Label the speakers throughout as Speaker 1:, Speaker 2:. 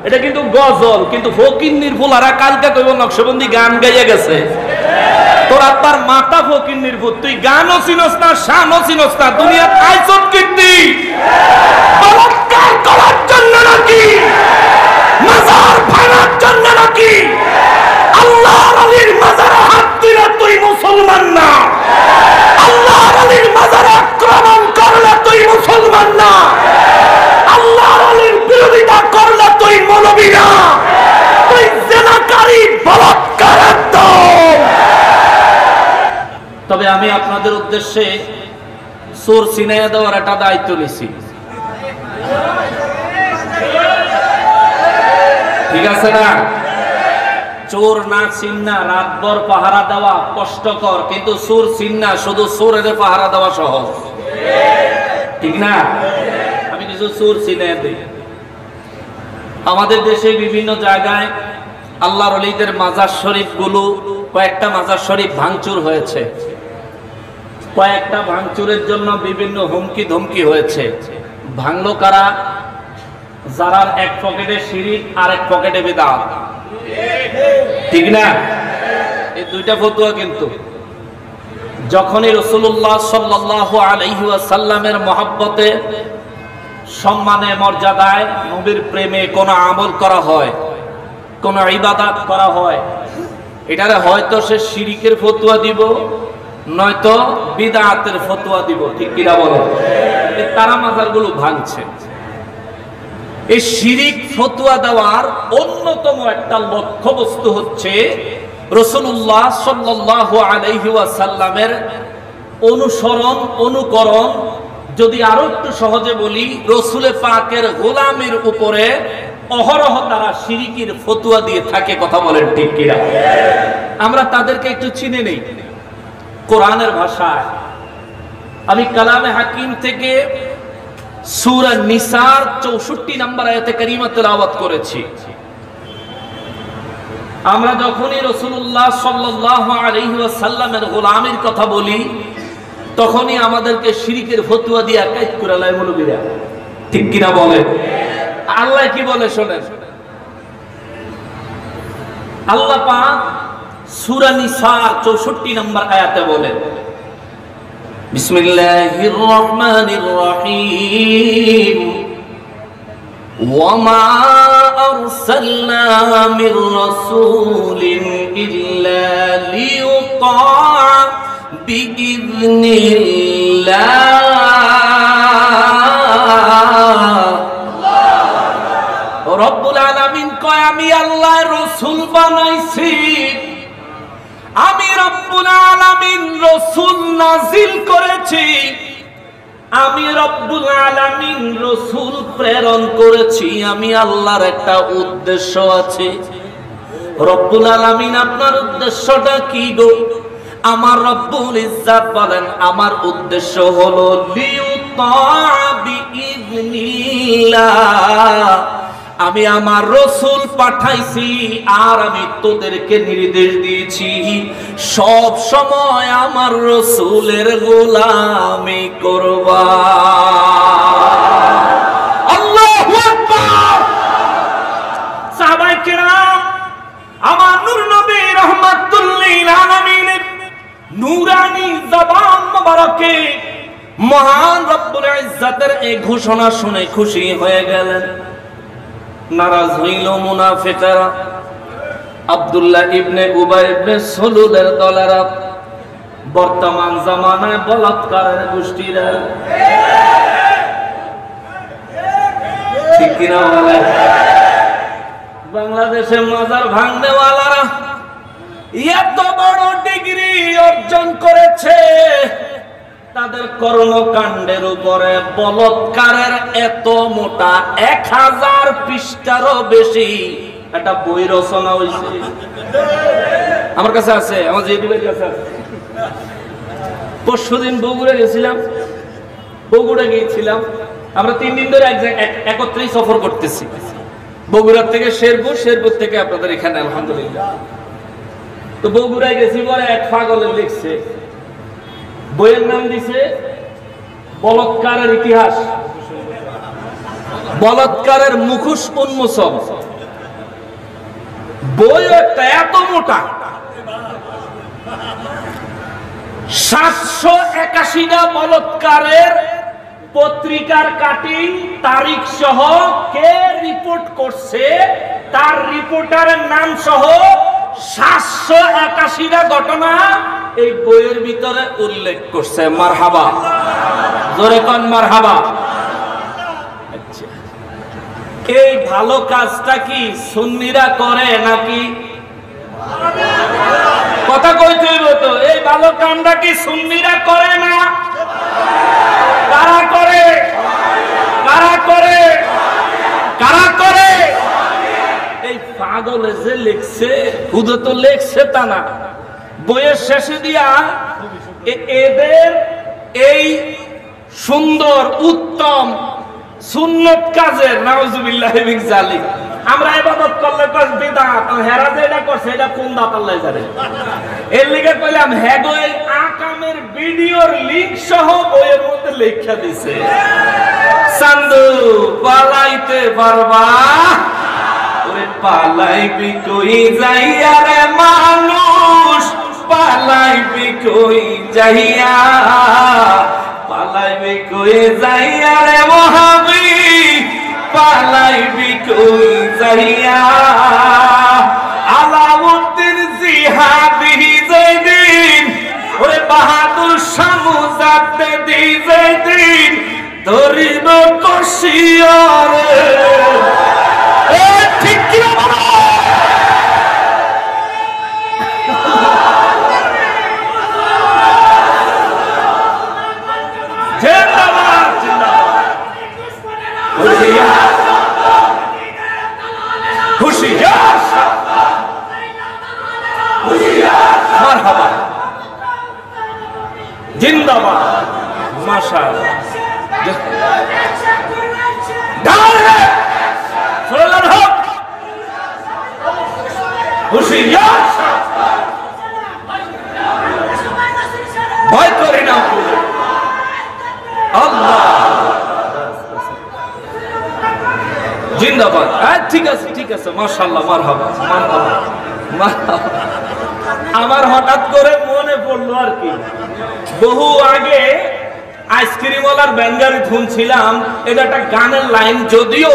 Speaker 1: এটা কিন্তু গজল, কিন্তু ফকিন্নির ফুলারা কালকে কইব নকশবন্দি গান গাইয়া গেছে। তোর আত্মার মাথা ফকিন্নির ফুল, তুই গানও চিনস না, শানও চিনস না, দুনিয়া আইছত কীর্তি বলৎকার করার জন্য নাকি, মাজার ভাঙার জন্য নাকি? আল্লাহর আলীর মাজারে হাত দিলে তুই মুসলমান না, আল্লাহর আলীর মাজারে আক্রমণ করলে তুই মুসলমান না, আল্লাহর আলীর বিরোধিতা করলে তুই মৌলবি না, তুই জেনাকারী বলৎকারের দল। তবে আমি আপনাদের উদ্দেশ্যে চোর চিনাইয়া দেওয়ার একটা দায়িত্ব নিছি, ঠিক আছে না? চোর না চিন্না রাতভর পাহারা দেওয়া কষ্টকর, কিন্তু চোর চিন্না শুধু চোরের পাহারা দেওয়া সহজ, ঠিক না? আমি কিছু চোর চিনাইয়া দিই। আমাদের দেশে বিভিন্ন জায়গায় আল্লাহর ওলিদের মাজার শরীফ গুলো, কয়েকটা মাজার শরীফ ভাঙচুর হয়েছে, কয়েকটা ভাঙচুরের জন্য বিভিন্ন হুমকি ধমকি হয়েছে। ভাঙলো কারা? যারা এক পকেটে শিরক আর এক পকেটে বিদআত, ঠিক না? এই দুইটা ফতোয়া কিন্তু যখনই রাসূলুল্লাহ সাল্লাল্লাহু আলাইহি ওয়াসাল্লামের মহব্বতে, সম্মানে, মর্যাদায়, নবীর প্রেমে কোন আমল করা হয়, কোন ইবাদত করা হয়, এটারে হয়তো সে শিরকের ফতোয়া দিব, নয়তো বিদআতের ফতোয়া দিব, ঠিক কিনা বলো? তারা মাজারগুলো ভাঙছে। এই শিরক ফতোয়া দেওয়ার অন্যতম একটা লক্ষ্যবস্তু হচ্ছে রাসূলুল্লাহ সাল্লাল্লাহু আলাইহি ওয়াসাল্লামের অনুসরণ, অনুকরণ, যদি আরো একটু সহজে বলি, রাসূল পাকের গোলামের উপরে অহরহ তারা শিরকের ফতোয়া দিয়ে থাকে। কথা বলেন ঠিক কিনা? আমরা তাদেরকে একটু চিনে নেই কোরআনের ভাষায়। আমি কালামে হাকিম থেকে সূরা নিসার 64 নম্বর আয়াতে কারিমা তেলাওয়াত করেছি। আমরা যখনই রাসূলুল্লাহ সাল্লাল্লাহু আলাইহি ওয়াসাল্লামের গোলামের কথা বলি, তখনই আমাদেরকে শিরকের ফতোয়া দিয়ে কাইদ করে লাই মুলবিরা, ঠিক কিনা বলে? আল্লাহ কি বলে শোনেন। আল্লাহ পাক সূরা নিসার 64 নম্বর আয়াতে বলেন, বিসমিল্লাহির রহমানির রহিম, ওয়ামা আরসালনা মির রাসূলিন ইল্লা লিইউতা বিইذনিল্লাহ। রব্বুল আলামিন কয়, আমি আল্লাহ রাসূল বানাইছি, আমি রব্বুল আলামিন রাসূল নাজিল করেছি, আমি রব্বুল আলামিন রাসূল প্রেরণ করেছি। আমি আল্লাহর একটা উদ্দেশ্য আছে। রব্বুল আলামিন আপনার উদ্দেশ্যটা কি গো? আমার রব্বুল ইজ্জাত বলেন, আমার উদ্দেশ্য হলো লিউতা বিইذনিল্লাহ, আমি আমার রাসূল পাঠাইছি আর আমি তোদেরকে নির্দেশ দিয়েছি সব সময় আমার রাসূলের গোলামি করবা। আল্লাহু আকবার। সাহাবায়ে কেরাম, আমার নূর নবী রাহমাতুল লিল আলামিনের নূরানি জবান মোবারকে মহান রব্বুল ইজ্জাতের এই ঘোষণা শুনে খুশি হয়ে গেলেন। নারাজ হইল মুনাফিকরা, আব্দুল্লাহ ইবনে উবাই ইবনে সুলুলের দলেরা, বর্তমান জামানায় বলাৎকারের গোষ্ঠীরা, ঠিক কিনা বলে? বাংলাদেশে মাজার ভাঙনেওয়ালারা এত বড় ডিগ্রি অর্জন করেছে, তাদের কর্মকাণ্ডের উপরে বলৎকারের এত মোটা 1000 পৃষ্ঠারও বেশি একটা বই রচনা হয়েছে। আমার কাছে আছে, আমার জেডিবের কাছে আছে। পরশুদিন বগুড়া গেছিলাম, বগুড়া গিয়েছিলাম আমরা 3 দিন ধরে একত্রে সফর করতেছি। বগুড়ার থেকে শেরপুর, শেরপুর থেকে আপনাদের এখানে আলহামদুলিল্লাহ। তো বগুড়ায় গেছি, পরে এক পাগলের লিখছে, বইয়ের নাম দিছে বলৎকারের ইতিহাস, বলৎকারের মুখোশ উন্মোচন। বই একটা এত মোটা, 781টা বলৎকারের পত্রিকার কাটিং তারিখ সহ কে রিপোর্ট করছে তার রিপোর্টারের নাম সহ 781টা ঘটনা এই বইয়ের ভিতরে উল্লেখ করছে। মারহাবা, জোরে কোন মারহাবা। আচ্ছা, এই ভালো কাজটা কি সুন্নিরা করে নাকি? কথা কইতে হইব তো, এই ভালো কামটা কি সুন্নিরা করে না? কারা করে? কারা করে? কারা করে? এই পাগলে যে লিখছে, হুদে তো লিখছে তা না, বইয়ের শেষে দিয়া এদের এই সুন্দর উত্তম সুন্নত কাজের নাউজুবিল্লাহি মিন যালিক, আমরা ইবাদত করলে কস বিদআত, হেরা যেটা করছে এটা কোন দাত আল্লাহ জানে। এর লিগে কইলাম হেগো এই আকামের ভিডিওর লিংক সহ বইয়ের মধ্যে লেখা দিছে। চান্দু পালাইতে পারবা? ওরে পালাইবি কই যাইয়া রে মানুষ, পালাইবি কই যাইয়া, পালাইবি কই যাইয়া রে মহাবী, পালাইবি কই যাইয়া। আলাউদ্দিন জিহাদি যেদিন, ওরে বাহাদুর শামুজাতে দি যেদিন, ধরিব কষিয়ারে। ঠিক কি বলো? জিন্দাবাদ, জিন্দাবাদ, হুশিয়ার, হুশিয়ার, হুশিয়ার, মারহাবা, জিন্দাবাদ, মাশাআল্লাহ। হুশিয়ার, ভয় করি না আল্লাহ। জিন্দাবাদ। ঠিক আছে, ঠিক আছে, মাশাআল্লাহ, মারহাবা, মারহাবা, মারহাবা। আমার হঠাৎ করে মনে পড়লো আর কি, বহু আগে আইসক্রিমওয়ালার ব্যাঙ্গারি শুনছিলাম, এটা একটা গানের লাইন, যদিও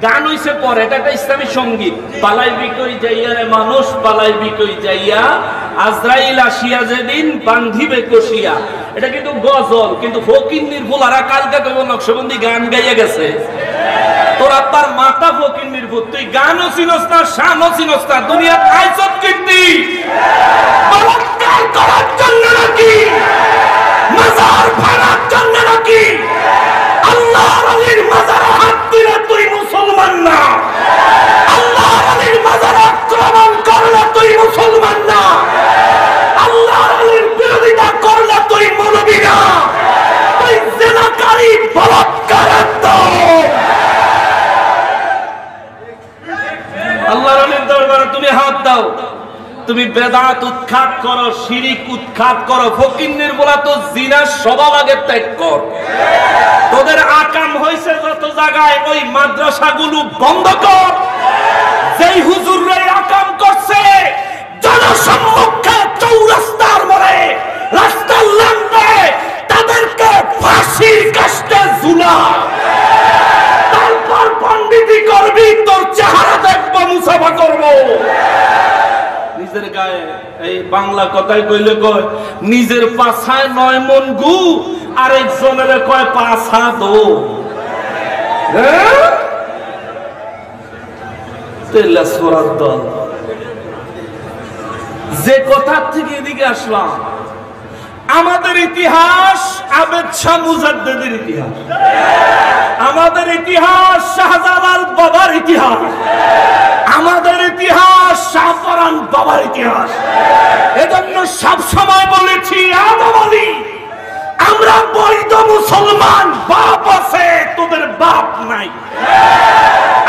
Speaker 1: গান হইছে পরে, এটা একটা ইসলামী সঙ্গীত। পালাইবি কই যাইয়া রে মানুষ, পালাইবি কই যাইয়া, আজরাইল আসিয়া যেদিন বান্ধিবে কষিয়া। এটা কিন্তু গজল, কিন্তু ফকিন্নির ফুলারা কালকে কইব নকশবন্দি গান গাইয়া গেছে। তোর আব্বার মাথা ফকিন্নির ফুল, তুই গানও চিনস না, শানও চিনস না, দুনিয়া আইছত কীর্তি বলৎকার করার জন্য নাকি, মাজার ভাঙার জন্য নাকি? আল্লাহর ওলির মাজারে হাত দিলে তুই মুসলমান না, আল্লাহর ওলির মাজারে আক্রমণ করলে তুই মুসলমান না, আল্লাহর ওলির বিরোধিতা করলে তুই মৌলবি না, তুই জিনাকারী, বলৎকারের দল। আল্লাহর ওলির দরবারে তুমি হাত দাও, তুমি বেদাত উৎখাত করো, শিরিক উৎখাত করো, ফকিন্নির বলা তো জিনার স্বভাব আগে ত্যাগ কর। তোদের আকাম হইছে যত জায়গায়, ওই মাদ্রাসাগুলো বন্ধ কর। যেই হুজুররা আকাম করছে জনসম্মুখে চৌরাস্তার মোড়ে, রাস্তার লাইনে, তাদেরকে ফাঁসির কাস্টে ঝুলা। তারপর পণ্ডিতি করবি, তোর চেহারা দেখবো, মুসাফা করবো। নিজের গায়ে এই বাংলা কথায় কইলে কয়, নিজের পাছায় 9 মন গু, আরেকজনের কয় পাছা দো। যে কথা থেকে এদিকে আসলাম, আমাদের ইতিহাস আবেদ শাহ মুজাদ্দেদের ইতিহাস, আমাদের ইতিহাস শাহজালাল বাবার ইতিহাস, আমাদের ইতিহাস শাহপরান বাবার ইতিহাস। এজন্য সব সময় বলেছি, আদম আলী, আমরা বৈধ মুসলমান, বাপ আছে, তোদের বাপ নাই।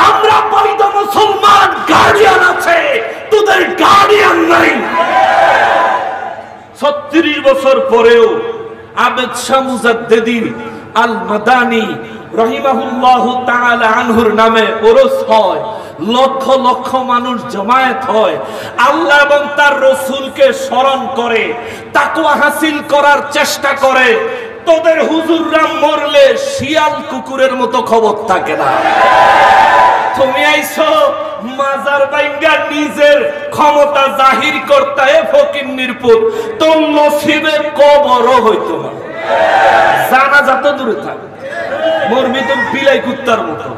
Speaker 1: আমরা বৈধ মুসলমান, গার্ডিয়ান আছে, তোদের গার্ডিয়ান নাই। 36 বছর পরেও আবেদ শাহ মুজাদ্দেদিন আল মাদানী রাহিমাহুল্লাহু তাআলা আনহুর নামে ওরস হয়। লক্ষ লক্ষ মানুষ জমায়েত হয়, আল্লাহ এবং তার রসুলকে স্মরণ করে, তাকওয়া হাসিল করার চেষ্টা করে, তোদের হুজুররা মরলে শিয়াল কুকুরের মতো খবর থাকে না। তুমি আইছো মাজার ভাঙ্গা নিজের ক্ষমতা জাহির করতে, ফকিন্নির পুত, তোর নসিবে কবরও হইতো না। জানাজা তো দূরে থাক, মরবি তো বিলাই কুত্তার মতো।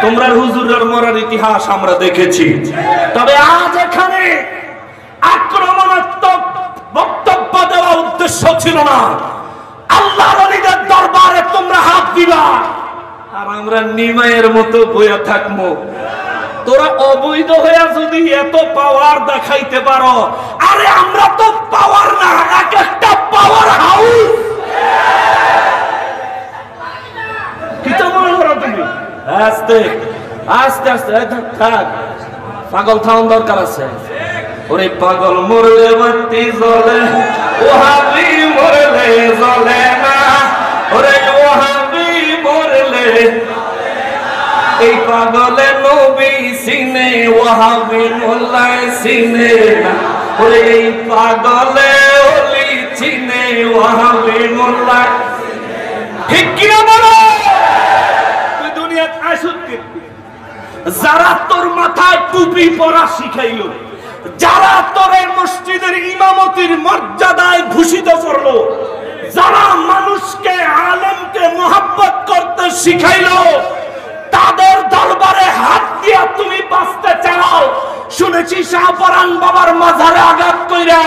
Speaker 1: তোমরা হুজুরের মরার ইতিহাস আমরা দেখেছি। তবে আজ এখানে আক্রমণাত্মক বক্তব্য দেওয়া উদ্দেশ্য ছিল না। আল্লাহর ওলিদের দরবারে তোমরা হাত দিবা আর আমরা নিমাইয়ের মতো বইয়া থাকবো। তোরা অবৈধ হইয়া যদি এত পাওয়ার দেখাইতে পারো, আরে আমরা তো পাওয়ার না, এক একটা পাওয়ার হাউস। কিতা মনে করো তুমি? আস্তে আস্তে আস্তে থাক, পাগল থাউন দরকার আছে। ওরে পাগল মরলে বাতি জ্বলে, ওহাবি মরলে জ্বলে না। ওরে ওহাবি মরলে, এই পাগলে নবী সিনে, ওহাবি মোল্লাই সিনে না। ওরে এই পাগলে ওলি চিনে, ওহাবি মোল্লাই। ঠিক কিনা বলো? তুই দুনিয়াতে আসুক যারা তোর মাথায় টুপি পরা শিখাইলো, যারা তোর মসজিদের ইমামতির মর্যাদায় ভূষিত করলো, যারা মানুষকে আলেমকে মোহাব্বত করতে শিখাইলো, তাদের দরবারে হাত দিয়া তুমি বাঁচতে চাও। শুনেছি শাহপরান বাবার মাজারে আঘাত কইরা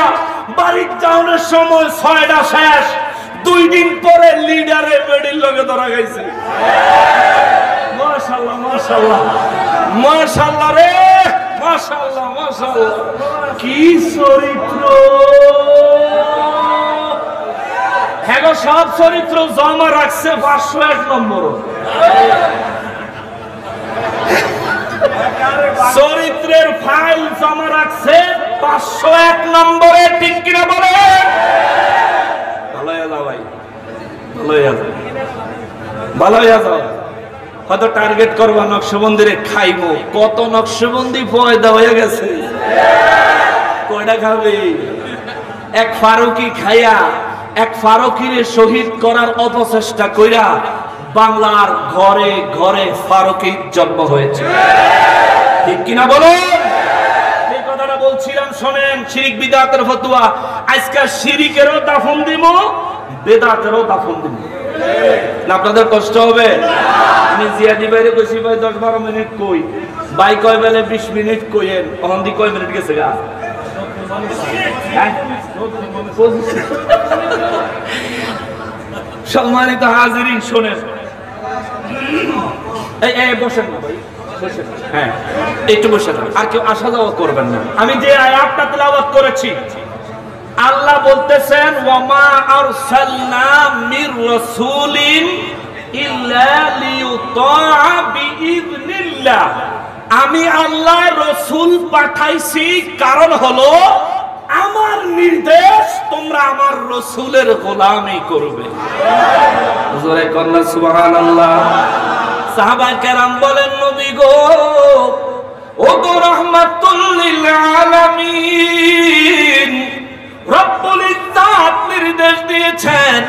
Speaker 1: বাড়ির যাওয়ার সময় 6টা শেষ, 2 দিন পরে লিডারে বেডির লগে ধরা গেছে। মাশাআল্লাহ মাশাআল্লাহ মাশাআল্লাহ রে, মাশাআল্লাহ মাশাআল্লাহ, কি চরিত্র! হ্যাঁ গো, সব চরিত্র জমা রাখছে 501 নম্বর। চরিত্রের ফাইল জমা রাখছে 501 নম্বরে। ঠিক কিনা বলে? ভালো হয়ে যাও ভাই, ভালো হয়ে যাও, ভালো হয়ে যাও। হয়তো টার্গেট করবা নকশবন্দিরে খাইবো। কত নকশবন্দি পয়দা হয়ে গেছে, কয়টা খাবে? এক ফারুকি খাইয়া এক ফারুকিরে শহীদ করার অপচেষ্টা কইরা বাংলার ঘরে ঘরে ফারুকির জন্ম হয়েছে। ঠিক কিনা বলো? এই কথাটা বলছিলাম, শোনেন। শিরিক বিদআতের ফতোয়া, আজকে শিরিকেরও দাফন দিব, বেদাতেরও দাফন দিব। না আপনাদের কষ্ট হবে? আমি জিয়াদি বাইরে কইছি ভাই 10-12 মিনিট কই, ভাই কয় বেলে 20 মিনিট কইেন, অহন্দি কয় মিনিট গেছে গা? সম্মানিত হাজিরিন, শোনেন, এই বসেন না ভাই, বসেন। হ্যাঁ, একটু বসেন, আর কেউ আসা যাওয়া করবেন না। আমি যে আয়াতটা তিলাওয়াত করেছি, আল্লাহ বলতেছেন, ওয়ামা আরসালনা মির রাসূলিন ইল্লা লিইউতাআ বিইذনিল্লাহ। আমি আল্লাহ রাসূল পাঠাইছি, কারণ হলো আমার নির্দেশ তোমরা আমার রাসূলের গোলামি করবে। জোরে কন্না সুবহানাল্লাহ। সাহাবা কেরাম বলেন, নবী গো, ও গো রাহমাতুল লিল আলামিন, রব্বুল ইজ্জাত নির্দেশ দিয়েছেন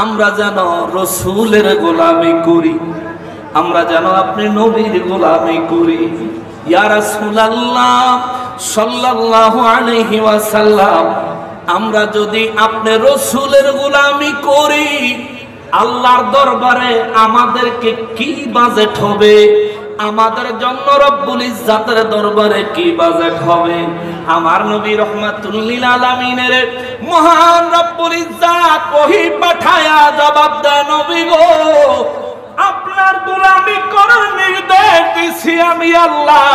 Speaker 1: আমরা যেন রাসূলের গোলামি করি, আমরা যেন আপনি নবীর গোলামি করি। ইয়া রাসূলুল্লাহ সাল্লাল্লাহু আলাইহি ওয়াসাল্লাম, আমরা যদি আপনি রাসূলের গোলামি করি, আল্লাহর দরবারে আমাদেরকে কি বাজেট হবে? আমাদের জন্য রব্বুল ইজ্জাতের দরবারে কি বাজেট হবে? আমার নবী রাহমাতুল লিল আলামিনের মহান রব্বুল ইজ্জাত ওহী পাঠায়া জবাব দেয়, নবী গো, আপনার গোলামি করার নির্দেশ দিছি আমি আল্লাহ,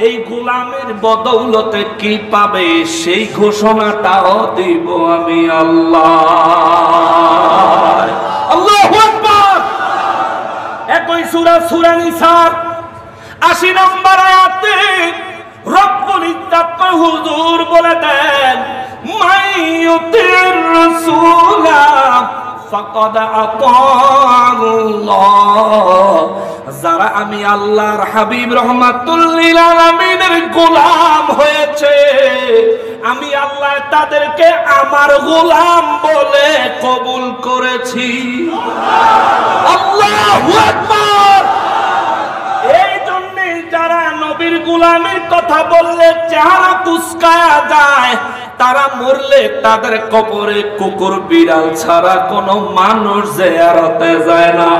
Speaker 1: এই গোলামের বদৌলতে কি পাবে সেই ঘোষণাটাও দিব আমি আল্লাহ। আল্লাহু আকবার। একই সূরা সূরা নিসার 80 নম্বর আয়াতে রব্বুল ইজ্জাত হুজুর বলে দেন, মাইয়ুতির রাসূলা ফাকাদ আতাআল্লাহ, যারা আমি আল্লাহর হাবিব রাহমাতুল লিল আলামিনের গোলাম হয়েছে, আমি আল্লাহ তাদেরকে আমার গোলাম বলে কবুল করেছি। আল্লাহু আকবার। এই জন্য যারা নবীর গোলামের কথা বললে চেহারা কুঁচকায়া যায়, তারা মরলে তাদের কবরে কুকুর বিড়াল ছাড়া কোনো মানুষ জিয়ারতে যায় না।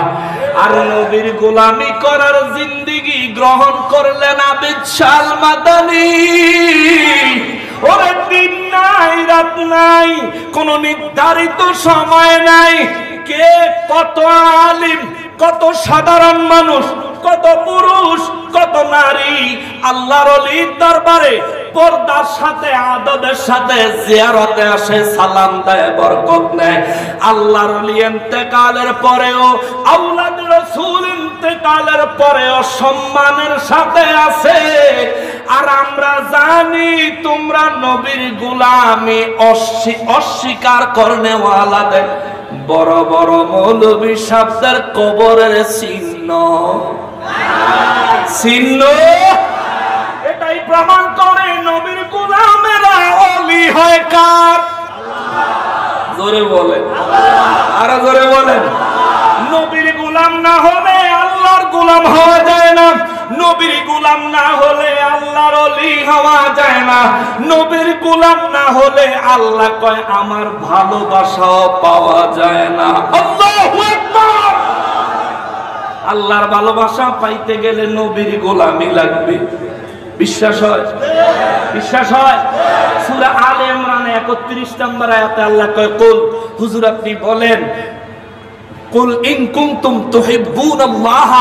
Speaker 1: আর নবীর গোলামি করার জিন্দেগি গ্রহণ করলেন আবিদ শাহ মাদানী। ওরে দিন নাই রাত নাই, কোন নির্ধারিত সময় নাই, কে কত আলিম, কত সাধারণ মানুষ, কত পুরুষ, কত নারী আল্লাহর ওলির দরবারে পর্দার সাথে আদবের সাথে জিয়ারতে আসে, সালাম দেয়, বরকত নেয়। আল্লাহর ওলি ইন্তেকালের পরেও, আওলাদ রাসূল ইন্তেকালের পরেও সম্মানের সাথে আছে। আর আমরা জানি তোমরা নবীর গোলামি অস্বীকার করনেওয়ালাদের বড় বড় মৌলবী সাহেবদের কবরের চিহ্ন চিহ্ন এটাই প্রমাণ করে নবীর গোলামেরা ওলি হয় কার? জোরে বলেন, আরো জোরে বলেন। নবীর গোলাম না হলে আল্লাহর গোলাম হওয়া যায় না, নবীর গোলাম না হলে আল্লাহর ওলি হওয়া যায় না, নবীর গোলাম না হলে আল্লাহ কয় আমার ভালোবাসাও পাওয়া যায় না। আল্লাহু আকবার। আল্লাহর ভালোবাসা পাইতে গেলে নবীর গোলামি লাগবে। বিশ্বাস হয়? বিশ্বাস হয়? সূরা আলে ইমরান 31 নম্বর আয়াতে আল্লাহ কয়, কুল, হুজুর আপনি বলেন, কুল ইন কুনতুম তুহিব্বুনাল্লাহ,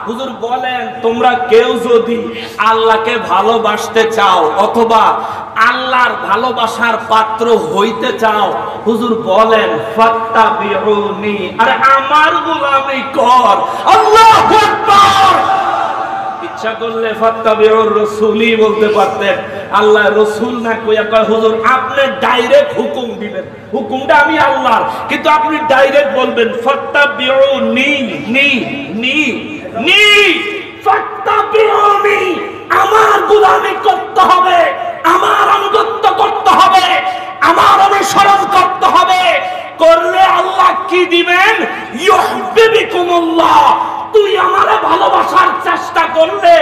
Speaker 1: হুজুর বলেন তোমরা কেউ যদি আল্লাহকে ভালোবাসতে চাও অথবা আল্লাহর ভালোবাসার পাত্র হইতে চাও, হুজুর বলেন ফাত্তাবিউনি, আরে আমার গোলামি কর। আল্লাহু আকবার। ইচ্ছা করলে ফাত্তাবিউর রাসূলি বলতে পারতেন, আল্লাহ রাসূল না কইয়া কয় হুজুর আপনি ডাইরেক্ট হুকুম দিবেন, হুকুমটা আমি আল্লাহর, কিন্তু আপনি ডাইরেক্ট বলবেন ফাত্তাবিউনি, নি নি নি ফাত্তাবিউনি, আমার গোলামি করতে হবে, আমার আনুগত্য করতে হবে, আমার অনুসরণ করতে হবে। করলে আল্লাহ কি দিবেন? ইউহিব্বুকুমুল্লাহ। তুই আমারে ভালোবাসার চেষ্টা করলে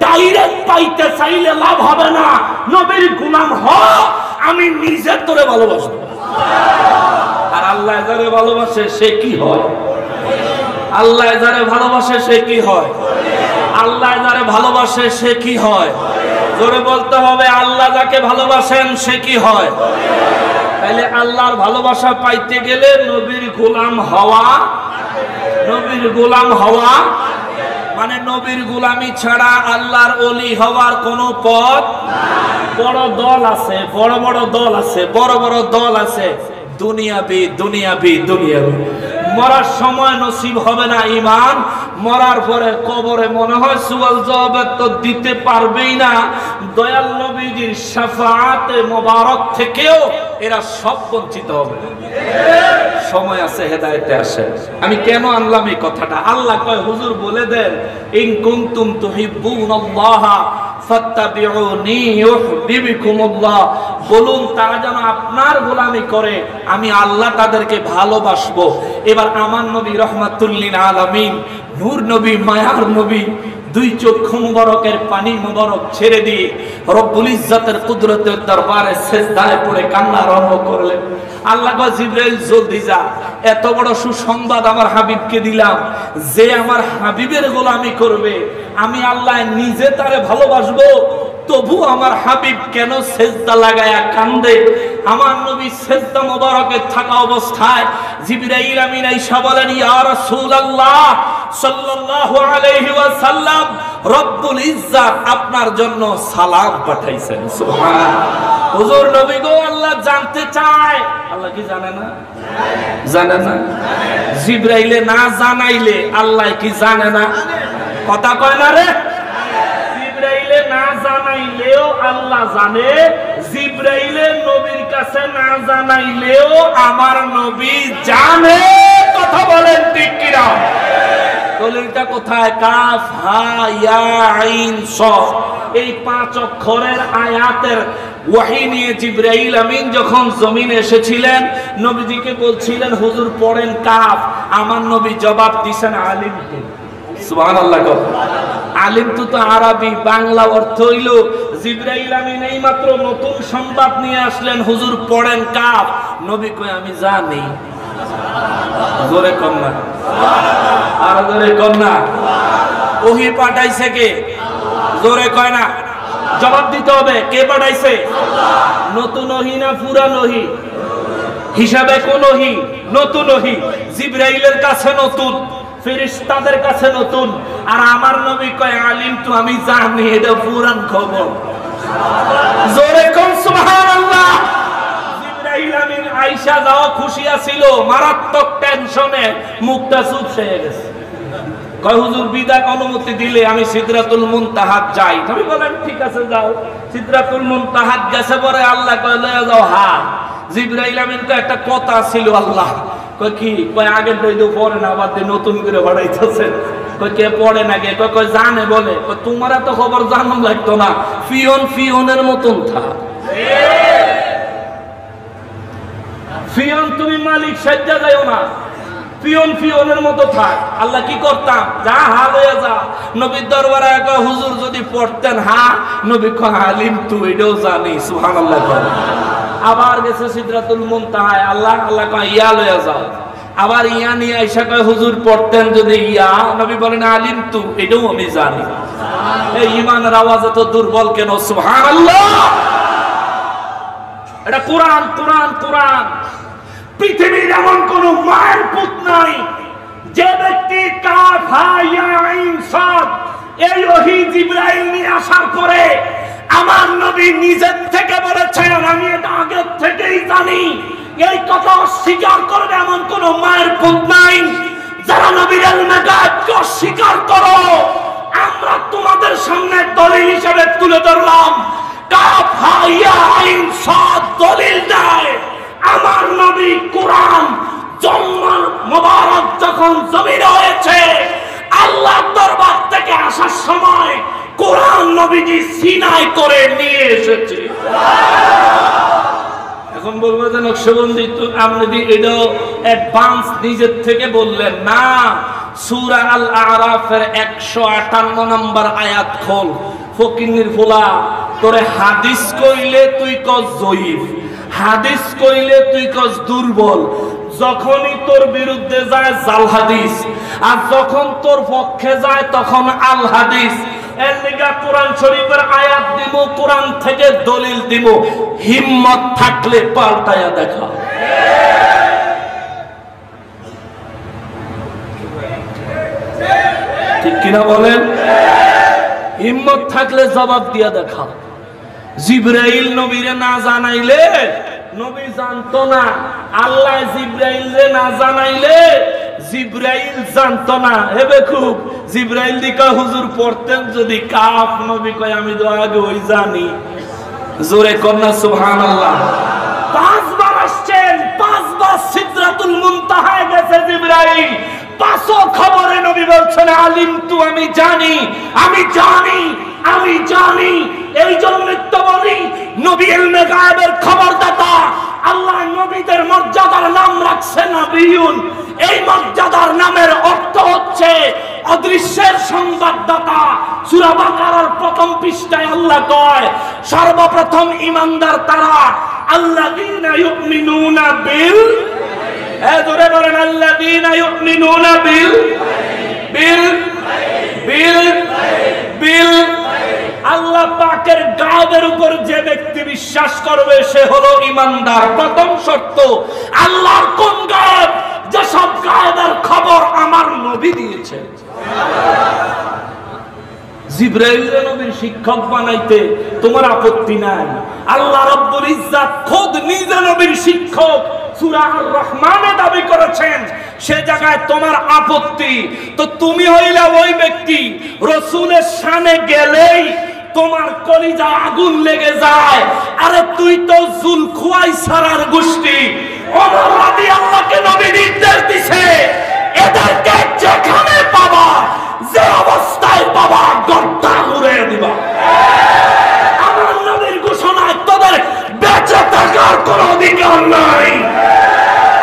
Speaker 1: ডাইরেক্ট পাইতে চাইলে লাভ হবে না, নবীর গোলাম হ, আমি নিজে তোরে ভালোবাসবো। আর আল্লাহ যারে ভালোবাসে সে কি হয়? আল্লাহ যারে ভালোবাসে সে কি হয়? আল্লাহ যারে ভালোবাসে সে কি হয়? জোরে বলতে হবে, আল্লাহ যাকে ভালোবাসেন সে কি হয়? তাহলে আল্লাহর ভালোবাসা পাইতে গেলে নবীর গোলাম হওয়া, নবীর গোলাম হওয়া মানে নবীর গোলামি ছাড়া আল্লাহর ওলি হওয়ার কোনো পথ। বড় দল আছে, বড় বড় দল আছে, বড় বড় দল আছে, দুনিয়াবি দুনিয়াবি দুনিয়াবি। মরার সময় নসিব হবে না ঈমান, মরার পরে কবরে মনে হয় সুয়াল জবাব তো দিতে পারবেই না। দয়াল নবীজির শাফাআতে মোবারক থেকেও এরা সব বঞ্চিত হবে। সময় আছে হেদায়েতে আসে। আমি কেন আনলাম এই কথাটা? আল্লাহ কয় হুজুর বলে দেন, ইন কুনতুম তুহিব্বুনাল্লাহ ফাত্তাবিউনি ইউহিব্বুকুমুল্লাহ, বলুন তারা যেন আপনার গোলামি করে, আমি আল্লাহ তাদেরকে ভালোবাসবো। এবার আমার নবী রহমাতুল লিল আলামিন, নূর নবী, মায়ার নবী, দুই চক্ষু মুবারকের পানি মুবারক ছেড়ে দিয়ে রব্বুল ইজ্জতের কুদরতের দরবারে সিজদায় পড়ে কান্না আরম্ভ করলেন। আল্লাহ কয় জিবরাইল জলদি যা, এত বড় সুসংবাদ আমার হাবিবকে দিলাম, যে আমার হাবিবের গোলামি করবে আমি আল্লাহ নিজে তারে ভালোবাসবো, তবু আমার হাবিব কেন সিজদা লাগায়া কান্দে? আমার নবী সিজদা মুবারকে থাকা অবস্থায় জিবরাইল আমিন আয়েশা বলেন, ইয়া রাসূলুল্লাহ সাল্লাল্লাহু আলাইহি ওয়াসাল্লাম, রব্বুল ইজ্জত আপনার জন্য সালাম পাঠাইছেন। সুবহানাল্লাহ। হুজুর নবী গো, আল্লাহ জানতে চায়। আল্লাহ কি জানে না? জানে না? জিবরাইলে না জানাইলে আল্লাহ কি জানে না? কথা কয় না রে? জিবরাইলে না জানাইলেও আল্লাহ জানে, জিবরাইলে নবীর কাছে না জানাইলেও আমার নবী জানে। কথা বলেন ঠিক কিনা? দলিলটা কোথায়? কাফ হা ইয়া আইন সফ, এই 5 অক্ষরের আয়াতের ওয়াহি নিয়ে জিবরাইল আমিন যখন জমিনে এসেছিলেন, নবীজিকে বলছিলেন হুজুর পড়েন কাফ। আমার নবী জবাব দিয়েছেন আলিম তু। সুবহানাল্লাহ। আলিম তু তো আরবি, বাংলা অর্থ হইল জিবরাইল আমিন এই মাত্র নতুন সংবাদ নিয়ে আসলেন, হুজুর পড়েন কাফ। নবী কয় আমি জানি। জোরে কন্যা, আর জোরে কন্যা। ওহি পাঠাইছে কে? জোরে কয় না, জবাব দিতে হবে কে পাঠাইছে? নতুন ওহি না পুরান ওহি? হিসাবে কোন ওহি? নতুন ওহি। জিবরাইলের কাছে নতুন, ফেরেশতাদের কাছে নতুন, আর আমার নবী কয় আলিম তো আমি জানি, এটা পুরান খবর। জোরে কোন সুবহানাল্লাহ। জিবরাইল আমিন আয়েশা যাও খুশি আছিল, মারাত্মক টেনশনে মুখটা চুপসে গেছে। কয় হুজুর বিদায় অনুমতি দিলে আমি সিদরাতুল মুনতাহাত যাই। তুমি বলেন ঠিক আছে যাও। সিদরাতুল মুনতাহাত গেছে পরে আল্লাহ কয় লয়ে যাও। হ্যাঁ, জিবরাইল আমিন তো একটা কথা ছিল, আল্লাহ কয় কি? কয় আগের দইতো পড়ে না, আবার নতুন করে বাড়াইতেছে। কয় কে পড়ে না কে? কয় জানে বলে। কয় তোমার তো খবর জানাম লাগতো না, ফিয়ন ফিয়নের মতন থাক। ফিয়ন তুমি মালিক সাজ্জা যাইও না, পিয়ন পিয়নের মতো থাক। আল্লাহ কি করতাম? যা হাল হয়ে যা। নবীর দরবারে কয় হুজুর যদি পড়তেন। হ্যাঁ, নবী কয় আলিম তুই, এটাও জানি। সুবহানাল্লাহ। আবার গেছে সিদরাতুল মুনতাহায়, আল্লাহ আল্লাহ কয় ইয়া লয়ে যাও। আবার ইয়া নিয়ে আয়েশা কয় হুজুর পড়তেন যদি ইয়া। নবী বলেন আলিম তুই, এটাও আমি জানি। এই ঈমানের আওয়াজ এত দুর্বল কেন? সুবহানাল্লাহ। এটা কোরআন, কোরআন, কোরআন। পৃথিবীর এমন কোন মায়ের পুত নাই যে ব্যক্তি কাফ হা ইয়া আইন সাদ এই ওহী জিবরাইল নিয়ে আসার পরে আমার নবী নিজের থেকে বলেছেন আমি এটা আগে থেকেই জানি, এই কথা অস্বীকার করবে এমন কোন মায়ের পুত নাই। যারা নবীর ইলমে গায়বকে অস্বীকার করো, আমরা তোমাদের সামনে দলিল হিসেবে তুলে ধরলাম। কাফ হা ইয়া আইন সাদ দলিল দেয় আমার নবী কোরআন জন্ম মোবারক যখন জমিনে হয়েছে, আল্লাহর দরবার থেকে আসার সময় কোরআন নবীজি সিনাই করে নিয়ে এসেছে। এখন বলবো যে নকশবন্দি তো আপনি এটা অ্যাডভান্স নিজের থেকে বললেন না। সূরা আল আরাফের 158 নম্বর আয়াত খোল। ফকিন্নির ফুলা তোরে হাদিস কইলে তুই কস জয়ীফ, হাদিস কইলে তুই কস দুর্বল। যখনই তোর বিরুদ্ধে যায় জাল হাদিস, আর যখন তোর পক্ষে যায় তখন আল হাদিস। এর লিগা কোরআন শরীফের আয়াত দিব, কোরআন থেকে দলিল দিব, হিম্মত থাকলে পাল্টায়া দেখা। ঠিক কিনা বলেন? হিম্মত থাকলে জবাব দিয়া দেখা। জিবরাইল নবীরে না জানাইলে নবী জানতো না, আল্লাহ জিবরাইলরে না জানাইলে জিবরাইল জানতো না। হে বেকুব, জিবরাইল দিকা হুজুর পড়তেন যদি কাফ, নবী কয় আমি তো আগে ওই জানি। জোরে কন্যা সুবহানাল্লাহ। 5 বার আসছেন, 5 বার সিদরাতুল মুনতাহায় গেছে জিবরাইল। 5 খবরে নবী বলছেন আলিম তু, আমি জানি, আমি জানি, আমি জানি। এই জন্য তো বলি নবী ইলমে গায়েবের খবরদাতা। আল্লাহ নবীদের মর্যাদার নাম রাখছে নবিয়ুন। এই মর্যাদার নামের অর্থ হচ্ছে অদৃশ্যের সংবাদদাতা। সূরা বাকারার প্রথম পৃষ্ঠায় আল্লাহ কয় সর্বপ্রথম ঈমানদার তারা আল্লাযীনা ইউমিনুনা বিল, জোরে বলেন আল্লাযীনা ইউমিনুনা বিল বিল বিল বিল। আল্লাহ পাকের গায়েবের উপর যে ব্যক্তি বিশ্বাস করবে সে হলো ঈমানদার। প্রথম শর্ত আল্লাহর কোন গায়েব? যে সব গায়েবের খবর আমার নবী দিয়েছেন। জিবরাইল নবীর শিক্ষক বানাইতে তোমার আপত্তি নাই। আল্লাহ রাব্বুল ইজ্জাত খোদ নিজে নবীর শিক্ষক সূরা আর রহমানে দাবি করেছেন, সে জায়গায় তোমার আপত্তি। তো তুমি হইলা ওই ব্যক্তি রাসূলের শানে গেলেই তোমার কলিজায় আগুন লেগে যায়। আরে তুই তো জুলখুয়াইসারার গোষ্ঠী। ওমর রাদিয়াল্লাহু নবী নির্দেশ দিছে এদেরকে যেখানে পাবা, যে অবস্থায় পাবা, গর্দা উড়ে দিবা। আমার নবীর ঘোষণায় তোদের বেঁচে থাকার কোনো অধিকার নাই,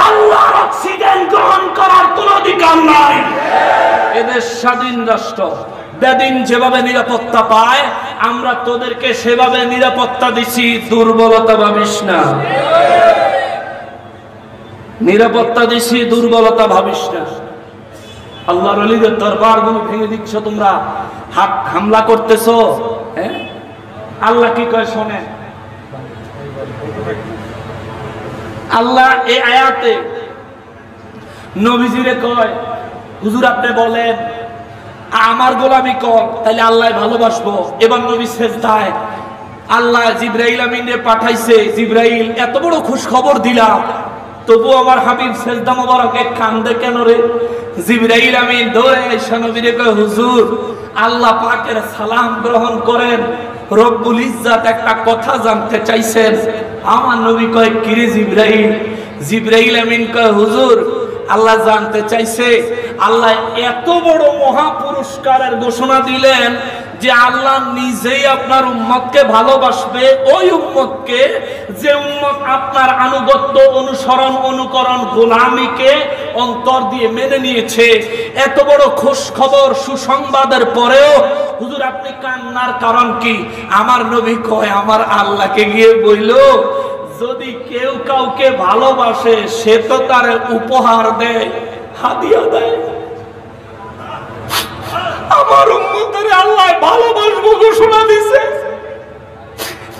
Speaker 1: আল্লাহর অক্সিজেন গ্রহণ করার কোনো অধিকার নাই। এদের স্বাধীন রাষ্ট্র, বেদিন যেভাবে নিরাপত্তা পায়, আমরা তোদেরকে সেভাবে নিরাপত্তা দিছি। দুর্বলতা ভাবিস না, নিরাপত্তা দিছি, দুর্বলতা ভাবিস না। আল্লাহর ওলিদের দরবার গুলো ভেঙে দিচ্ছ তোমরা, হামলা করতেছো। হ্যাঁ, আল্লাহ কি কয় শোনে। আল্লাহ এই আয়াতে নবীজিরে কয়, হুজুর আপনি বলেন আমার গোলামি কর, তাহলে আল্লাহ ভালোবাসবো। এবার নবী সেজদায়, আল্লাহ জিবরাইল আমিনে পাঠাইছে, জিবরাইল এত বড় খুশ খবর দিলাম, তবু আমার হাবিব সেজদা মোবারকে কান্দে কেন রে? জিবরাইল আমিন দৌড়ে এসে নবীরে কয়, হুজুর আল্লাহ পাকের সালাম গ্রহণ করেন, রব্বুল ইজ্জাত একটা কথা জানতে চাইছেন। আমার নবী কয়, কিরে জিবরাইল? জিবরাইল আমিন কয়, হুজুর আল্লাহ জানতে চাইছে, আল্লাহ এত বড় মহা পুরস্কারের ঘোষণা দিলেন যে আল্লাহ নিজেই আপনার উম্মতকে ভালোবাসবে, ওই উম্মতকে যে উম্মত আপনার আনুগত্য, অনুসরণ, অনুকরণ, গোলামিকে অন্তর দিয়ে মেনে নিয়েছে। এত বড় খুশ খবর, সুসংবাদের পরেও হুজুর আপনি কান্নার কারণ কি? আমার নবী কয়, আমার আল্লাহকে গিয়ে বইল, যদি কেউ কাউকে ভালোবাসে সে তো তার উপহার দেয়, হাদিয়া দেয়। আমার উম্মতের আল্লাহ ভালোবাসবো ঘোষণা দিছে,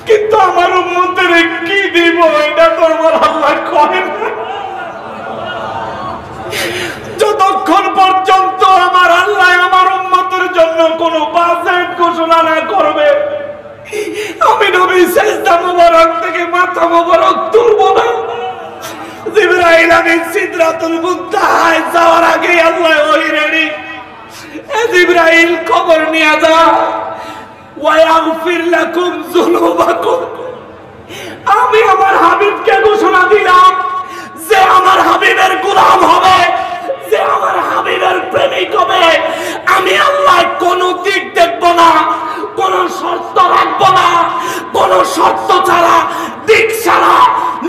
Speaker 1: কিন্তু আমার উম্মতের কি দিব এটা তো আমার আল্লাহ করেন না। যতক্ষণ পর্যন্ত আমার আল্লাহ আমার উম্মতের জন্য কোন বাজেট ঘোষণা না করবে, আমি নবী সেজদা মোবারক থেকে মাথা মোবারক তুলব না। জিবরাইল আমিন সিদরাতুল মুনতাহায় যাওয়ার আগে আল্লাহ ওই রেডি, জিবরাইল খবর নিয়ে যা, ওয়া ইয়াগফির লাকুম যুনুবাকুম। আমি আমার হাবিবকে ঘোষণা দিলাম যে আমার হাবিবের গোলাম হবে, যে আমার হাবিবের প্রেমিক হবে। আমি আল্লাহ কোন দিক দেখব না, কোন শর্ত রাখবো না, কোন শর্ত ছাড়া, দিক ছাড়া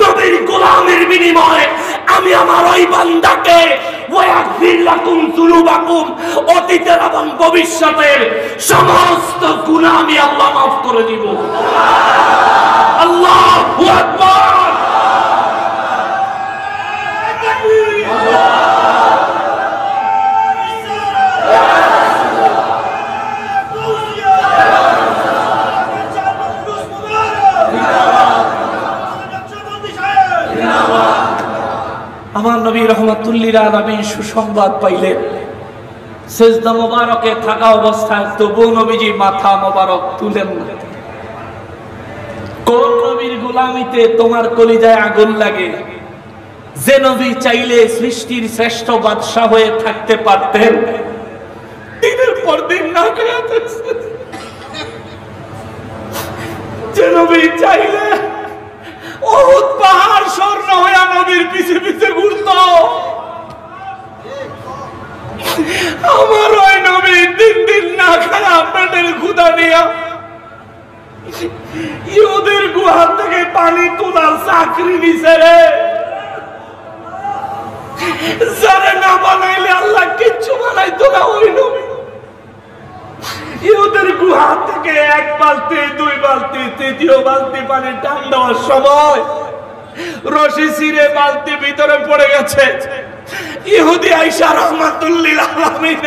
Speaker 1: নবীর গোলামের বিনিময়ে আমি আমার ওই বান্দাকে ওয়াগফির লাকুম যুনুবাকুম, অতীতের এবং ভবিষ্যতের সমস্ত গুনাহ আমি আল্লাহ মাফ করে দিব। আল্লাহু আকবার। আমার নবী রহমাতুল্লিল আলামিন সুসংবাদ পাইলেন, সেজদা মোবারকে থাকা অবস্থায় তবু নবীজি মাথা মোবারক তুলেন না। কোন নবীর গোলামিতে তোমার কলিজায় আগুন লাগে? যে নবী চাইলে সৃষ্টির শ্রেষ্ঠ বাদশা হয়ে থাকতে পারতেন, দিনের পর দিন না খেয়ে থাকতেন। যে নবী চাইলে উহুদ পাহাড় স্বর্ণ হয়ে নবীর পিছে পিছে ঘুরত, আমার ওই নবী দিন দিন না খায়া পেটের ক্ষুধা নিয়া ইহুদের গুহা থেকে পানি তোলার চাকরি নিছে রে। যারে না বানাইলে আল্লাহ কিচ্ছু বানাইতো না। ওই নবী ইহুদের গুহা থেকে এক বালতি, দুই বালতি, তৃতীয় বালতি পানি টান দেওয়ার সময় রশি ছিঁড়ে বালতি ভিতরে পড়ে গেছে। ইহুদি আয়েশা রাহমাতুল্লিল আলামিন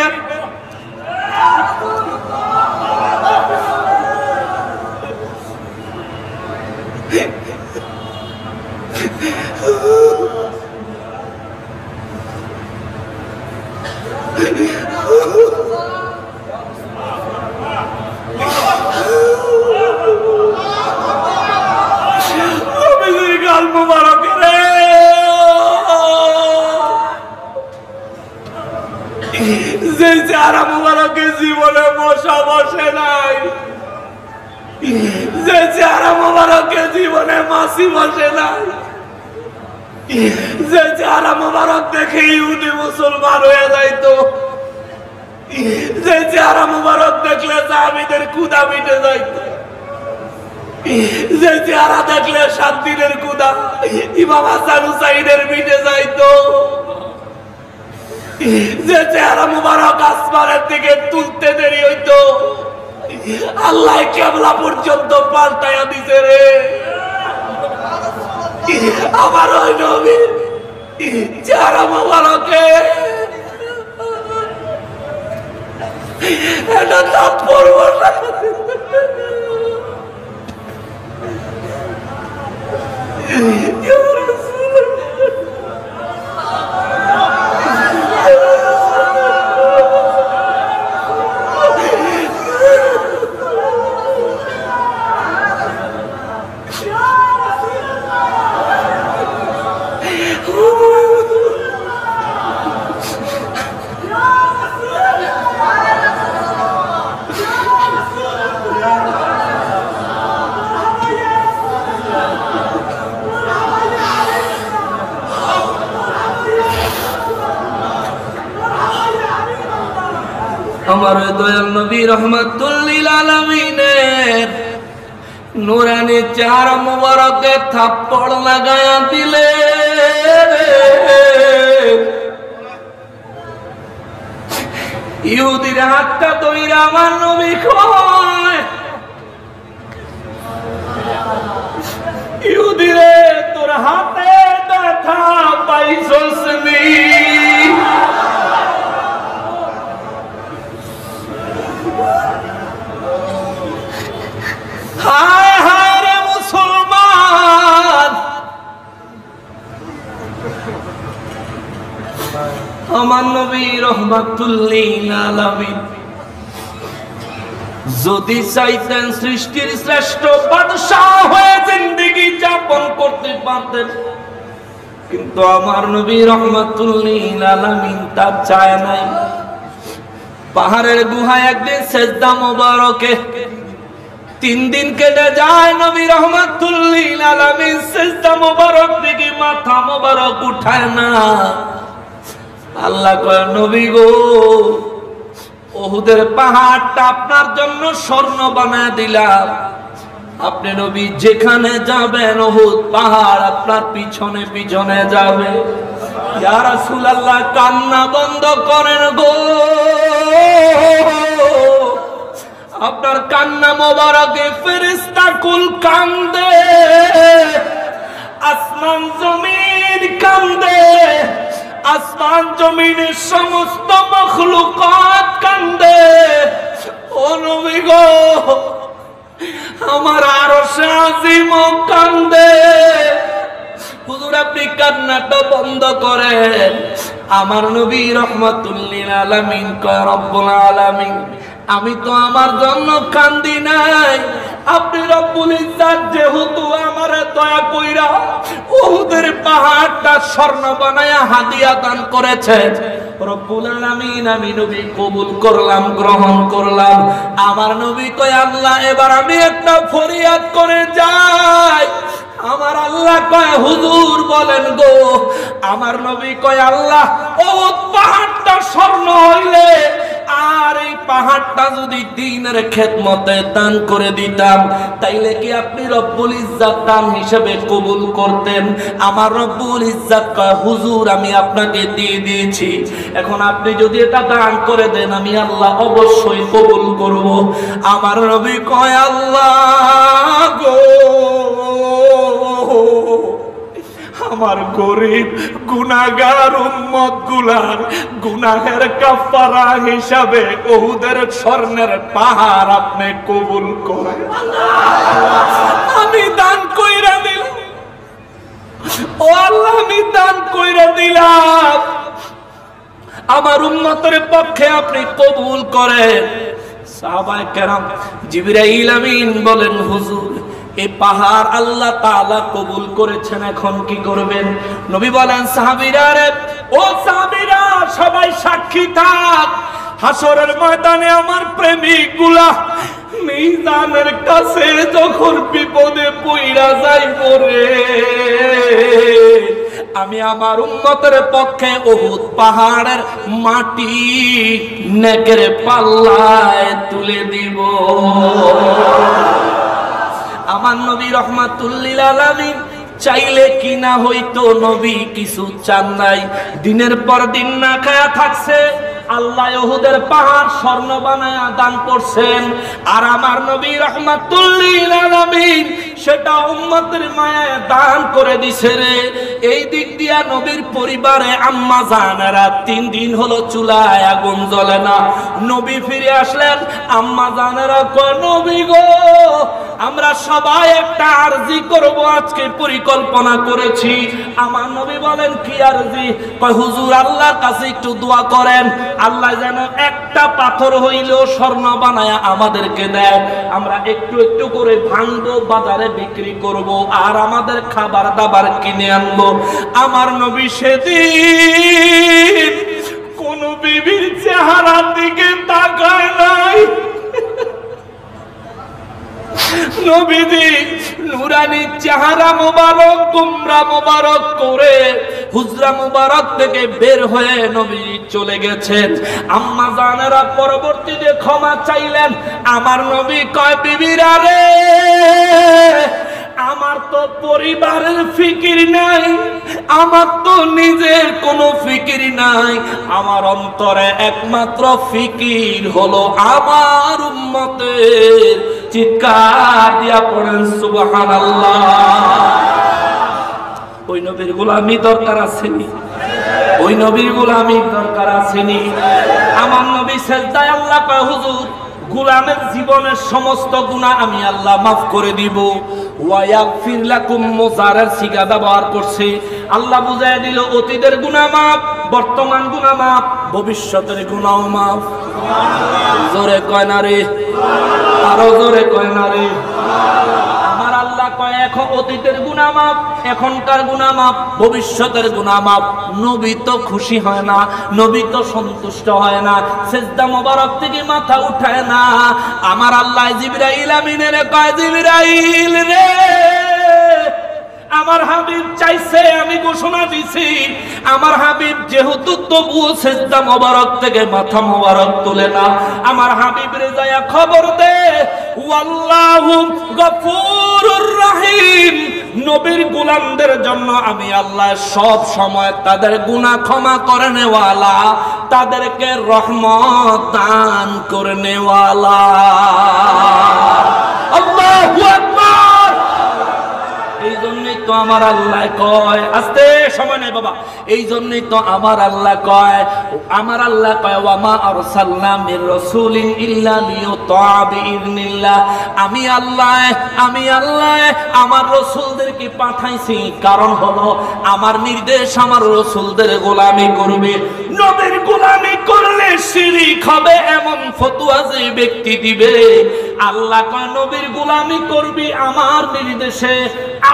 Speaker 1: যে চেহারা মোবারকের জীবনে মশা বসে নাই, যে চেহারা মোবারকের জীবনে মাছি বসে নাই, যে চেহারা মোবারক দেখে ইহুদি মুসলমান হয়ে যাইতো, যে চেহারা মোবারক দেখলে সাহাবীদের ক্ষুধা মিটে যাইতো, যে চেহারা দেখলে 7 দিনের ক্ষুধা ইমাম হাসান হুসাইনের মিটে যাইতো, যে চেহারা মুবারক আসমানের দিকে তুলতে দেরি হইতো, আল্লাহ কিবলা পর্যন্ত পাল্টাইয়া দিছে রে। আমার ওই নবীর চেহারা মুবারকে এটা দাঁত পড়ব না। আমার দয়াল নবী রহমাতুল লিল আলামিনের নূরানি চেহারা মুবারকে থাপ্পড় লাগায়া দিলে ইহুদির হাতটা ধইরা আমার নবী কয়, ইহুদিরে তোর হাতে ব্যথা পাইছস নি? হায় হায় রে মুসলমান, আমার নবী রহমাতুল লিল আলামিন যদি চাইতেন সৃষ্টির শ্রেষ্ঠ বাদশাহ হয়ে জিন্দেগি যাপন করতে পারতেন, কিন্তু আমার নবী রহমাতুল লিল আলামিন তা চায় নাই। পাহাড়ের গুহায় একদিন সেজদা মোবারকে 3 দিন কেটে যায়, নবী রহমাতুল লিল আলামিন সেজদা মোবারক থেকে মাথা মোবারক উঠায় না। আল্লাহ কয়, নবী গো, উহুদের পাহাড়টা আপনার জন্য স্বর্ণ বানায় দিলাম, আপনি নবী যেখানে যাবেন উহুদ পাহাড় আপনার পিছনে পিছনে যাবে। ইয়া রাসূলুল্লাহ, কান্না বন্ধ করেন গো, আপনার কান্না মোবারকে ফেরেশতা কুল কান্দে, আসমান জমিন কান্দে, আসমান জমিনের সমস্ত মখলুকাত কান্দে। ও নবী গো, আমার আরশে আজিম কান্দে। হুজুর, আপনি কান্নাটা বন্ধ করেন। আমার নবী রহমাতুল লিল আলামিন কয়, রব্বুল আলামিন, আমি তো আমার জন্য কান্দি নাই, আপনি রব্বুল ইজ্জত যেহেতু আমারে দয়া কইরা উহুদের পাহাড়টা স্বর্ণ বানায়া হাদিয়া দান করেছেন, রব্বুল আলামিন আমি নবী কবুল করলাম, গ্রহণ করলাম। আমার নবী কয়, আল্লাহ এবার আমি একটা ফরিয়াদ করে যাই। আমার আল্লাহ কয়, হুজুর বলেন গো। আমার নবী কয়, আল্লাহ উহুদ পাহাড়টা স্বর্ণ হইলে আর এই পাহাড়টা যদি দ্বীনের খেদমতে দান করে দিতাম, তাইলে কি আপনি রব্বুল ইজ্জত দান হিসেবে কবুল করতেন? আমার রব্বুল ইজ্জত কয়, হুজুর আমি আপনাকে দিয়ে দিয়েছি, এখন আপনি যদি এটা দান করে দেন আমি আল্লাহ অবশ্যই কবুল করব। আমার নবী কয়, আল্লাহ গো, আমার গরিব গুনাহগার উম্মত গুলার গুনাহের কাফারা হিসাবে উহুদের স্বর্ণের পাহাড় আপনি কবুল করেন। আমি দান কইরা দিলাম, ও আল্লাহ আমি দান কইরা দিলাম, আমার উম্মতের পক্ষে আপনি কবুল করেন। সাহাবায়ে কেরাম জিবরাইল আমিন বলেন, হুজুর এই পাহাড় আল্লাহ তাআলা কবুল করেছেন, এখন কি করবেন? নবী বলেন, সাহাবীরা রে, ও সাহাবীরা সবাই সাক্ষী থাক, হাসরের ময়দানে আমার প্রেমিকগুলা মিজানের কাছে যখন বিপদে পইড়া যাইব রে, আমি আমার উম্মতের পক্ষে উহুদ পাহাড়ের মাটি নেকের পাল্লায় তুলে দিব। আমার নবী রাহমাতুল লিল আলামিন চাইলে কি না হইতো, নবী কিছু চান নাই। দিনের পর দিন না খায়া থাকছে, আল্লাহ উহুদের পাহাড় স্বর্ণ বানায়া দান করছেন। আর আমার নবী রাহমাতুল লিল আলামিন সেটা উম্মতের মায়ায় দান করে দিছে রে। এই দিক দিয়া নবীর পরিবারে আম্মা জানেরা 3 দিন হলো চুলায় আগুন জ্বলে না। নবী ফিরে আসলেন, আম্মা জানেরা কয় নবী গো, আমরা সবাই একটা আরজি করব, আজকে পরিকল্পনা করেছি। আমার নবী বলেন কি আরজি? কয় হুজুর আল্লাহর কাছে একটু দোয়া করেন, আল্লাহ যেন একটা পাথর হইলেও স্বর্ণ বানায়া আমাদেরকে দেয়, আমরা একটু একটু করে ভাঙবো, বাজারে বিক্রি করব, আর আমাদের খাবার দাবার কিনে আনবো। আমার নবী সেদিন কোন বিবির চেহারার দিকে তাকায় নাই। নবীজি নুরানি চেহারা মোবারক, কুমরা মোবারক করে হুজরা মোবারক থেকে বের হয়ে নবী চলে গেছেন। আম্মা জানেরা পরবর্তীতে ক্ষমা চাইলেন। আমার নবী কয় বিবিরা রে, আমার তো পরিবারের ফিকির নাই, আমার তো নিজের কোনো ফিকির নাই, আমার অন্তরে একমাত্র ফিকির হলো আমার উম্মতের। চিৎকার দিয়া পড়েন সুবহানাল্লাহ। ওই নবীর গোলামি দরকার আসেনি? ওই নবীর গোলামি দরকার আসেনি? আমার নবী সেজদায় আল্লাহ কয় হুজুর গোলামের জীবনের সমস্ত গুনাহ আমি আল্লাহ মাফ করে দিব। ওয়ায়াগফির লাকুম মুজারের সিগা ব্যবহার করছে। আল্লাহ বুঝায় দিল অতীতের গুনাহ মাফ, বর্তমান গুনাহ মাফ, ভবিষ্যতের গুনাহ মাফ। জোরে কয় না রে, আরো জোরে কয় না রে। আমার আল্লাহ কয় এখন অতীতের গুনাহ মাফ, এখনকার গুনাহ মাফ, ভবিষ্যতের গুনাহ মাফ। নবী তো খুশি হয় না, নবী তো সন্তুষ্ট হয় না, সিজদা মোবারক থেকে মাথা উঠায় না। আমার আল্লাহ জিবরাইল আমিনের কয় জিবরাইল রে, আমার হাবিব চাইছে, আমি ঘোষণা দিছি, আমার হাবিব যেহেতু তবুও সিজদা মোবারক থেকে মাথা মোবারক তোলে না, আমার হাবিব রে যায়া খবর দে ওয়াল্লাহু গফুরুর রহিম, নবীর গোলামদের জন্য আমি আল্লাহ সব সময় তাদের গুনাহ ক্ষমা করে নেওয়ালা, তাদেরকে রহমত দান করে নেওয়ালা। আল্লাহু আকবার। এই জন্যই তো আমার আল্লাহ কয়, আস্তে সময় নেই বাবা, এই জন্যই তো আমার আল্লাহ কয়, আমার আল্লাহ কয় ওয়ামা আরসালনা মির রাসূলিন ইল্লা লিয়ুতা বিইذنিল্লাহ। আমি আল্লাহ আমার রাসূলদেরকে পাঠাইছি, কারণ হলো আমার নির্দেশ আমার রাসূলদের গোলামি করবে। নবীর গোলামি করলে শিরক হবে এমন ফতোয়া যে ব্যক্তি দিবে, আল্লাহ কয় নবীর গোলামি করবি আমার নির্দেশে,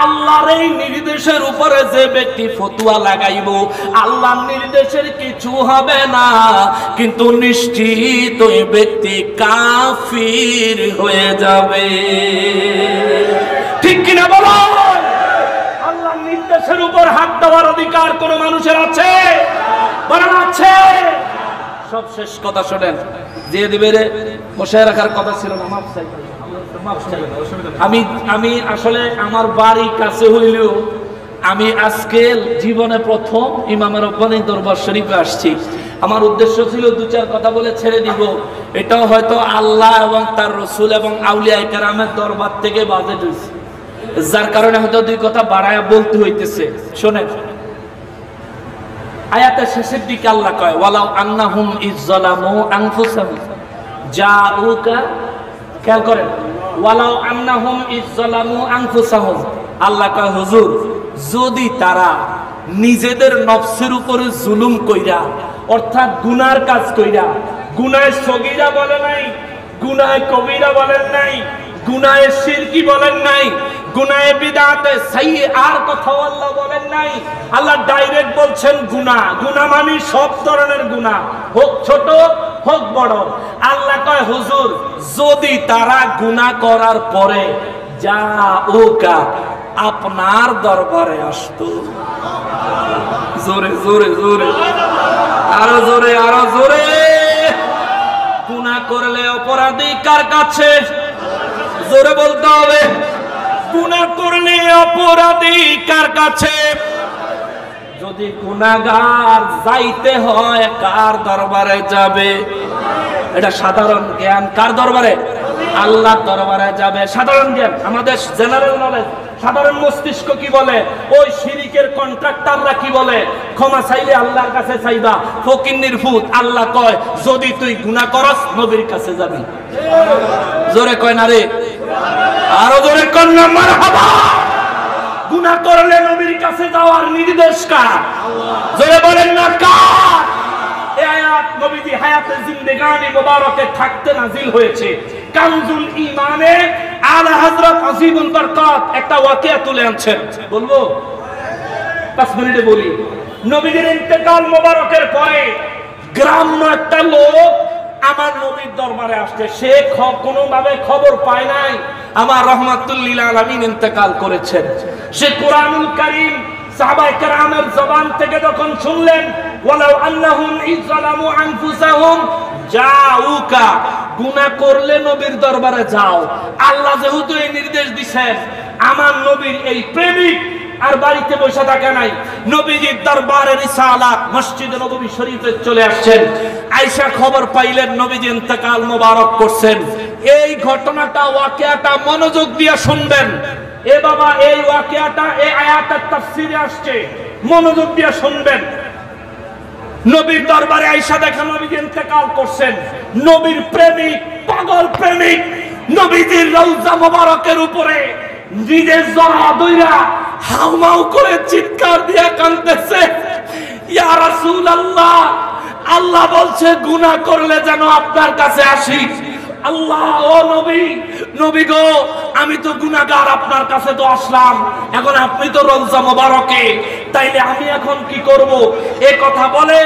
Speaker 1: আল্লাহর এই নির্দেশের উপরে যে ব্যক্তি ফতোয়া লাগাইব, আল্লাহর নির্দেশের কিছু হবে না, কিন্তু নিশ্চিত ওই ব্যক্তি কাফির হয়ে যাবে। ঠিক কিনা বলো? আল্লাহর নির্দেশের উপর হাত দেওয়ার অধিকার কোন মানুষের আছে? বলেন আছে? সব শেষ কথা শোনেন, যে দিবে রে বসে রাখার কথা ছিল না, মাফ চাই। আমি আসলে আমার বাড়ি কাছে হইলেও আমি আজকে জীবনে প্রথম ইমাম রব্বানী দরবার শরীফে আসছি। আমার উদ্দেশ্য ছিল 2-4 কথা বলে ছেড়ে দিব, এটাও হয়তো আল্লাহ এবং তার রসুল এবং আউলিয়া কেরামের দরবার থেকে বাজেট হয়েছে, যার কারণে হয়তো 2 কথা বাড়ায় বলতে হইতেছে। শোনেন, আয়াতের শেষের দিকে আল্লাহ কয় ওয়ালাউ আন্নাহুম ইযলামু আনফুসাহুম জাউকা, খেয়াল করেন, ওয়ালাউ আন্নাহুম ইযলামু আনফুসাহুম, আল্লাহ কয় হুজুর যদি তারা নিজেদের নফসের উপরে জুলুম কইরা, অর্থাৎ গুনার কাজ কইরা, গুনায় সগীরা বলে নাই, গুনায় কবিরা বলেন নাই, গুনায় শিরকি বলেন নাই, গুনায়ে বিদআতে সাইয়্যার কথা আল্লাহ বলেন নাই, আল্লাহ ডাইরেক্ট বলছেন গুনাহ। গুনাহ মানে সব ধরনের গুনাহ, হোক ছোট হোক বড়। আল্লাহ কয় হুজুর যদি তারা গুনাহ করার পরে জাউকা আপনার দরবারে আসতো, জোরে জোরে জোরে, আরো জোরে আরো জোরে। গুনাহ করলে অপরাধী কার কাছে? জোরে বলতে হবে। গুনাহ করলে অপরাধী কার কাছে? যদি গুনাহগার যাইতে হয় কার দরবারে যাবে? এটা সাধারণ জ্ঞান। কার দরবারে? আল্লাহর দরবারে যাবে। সাধারণ জ্ঞান, আমাদের জেনারেল নলেজ। সাধারণ মস্তিষ্ক কি বলে? ওই শিরিকের কন্ট্রাক্টররা কি বলে? ক্ষমা চাইলে আল্লাহর কাছে চাইবা। ফকিন্নির ভূত আল্লাহ কয় যদি তুই গুনাহ করস নবীর কাছে যাবি। জোরে কয় না রে, আরো জোরে কর না মারহাবা। গুনাহ করলে নবীর কাছে যাওয়ার নির্দেশ কার? জোরে বলেন না কার? এই আয়াত নবীজি হায়াতে জিন্দেগানি মোবারকে থাকতে নাজিল হয়েছে। কানজুল ঈমানে আলা হযরত আজিমুল বরকত একটা ওয়াকিয়া তুলে আনছেন। বলবো 5 মিনিটে বলি। নবীজির ইন্তেকাল মোবারকের পরে গ্রাম্য একটা লোক আমার নবীর দরবারে আসছে। সে কোনোভাবে খবর পায় নাই আমার রাহমাতুল লিল আলামিন ইন্তেকাল করেছেন। সে কোরআনুল কারীম সাহাবায়ে কেরামের জবান থেকে যখন শুনলেন, ওয়ালাউ আন্নাহুম ইযলামু আনফুসাহুম জাউকা, গুনাহ করলে নবীর দরবারে যাও। আল্লাহ যেহেতু এই নির্দেশ দিয়েছেন, আমার নবীর এই প্রেমিক আর বাড়িতে বসে থাকে নাই, নবীজির দরবারে রিসালাত মসজিদে নববী শরীফে চলে আসছেন। আয়েশা খবর পাইলেন নবীজি ইন্তেকাল মোবারক করছেন। এই ঘটনাটা ওয়াকিয়াটা মনোযোগ দিয়ে শুনবেন। এ বাবা, এই ওয়াকিয়াটা এই আয়াতের তাফসীরে আসছে, মনোযোগ দিয়ে শুনবেন। নবীর দরবারে আয়েশা দেখা নবীজি ইন্তেকাল করছেন। নবীর প্রেমিক, পাগল প্রেমিক, নবীজির রওজা মোবারকের উপরে নিজের জড়া দইরা হাউমাউ করে চিৎকার দিয়া কাঁদতেছে, ইয়া রাসূলুল্লাহ, আল্লাহ বলছে গুনাহ করলে যেন আপনার কাছে আসি। আল্লাহ, ও নবী, নবী গো, আমি তো গুনাহগার, আপনার কাছে তো আসলাম, এখন আপনি তো রওজা মোবারকে, তাইলে আমি এখন কি করব? এই কথা বলে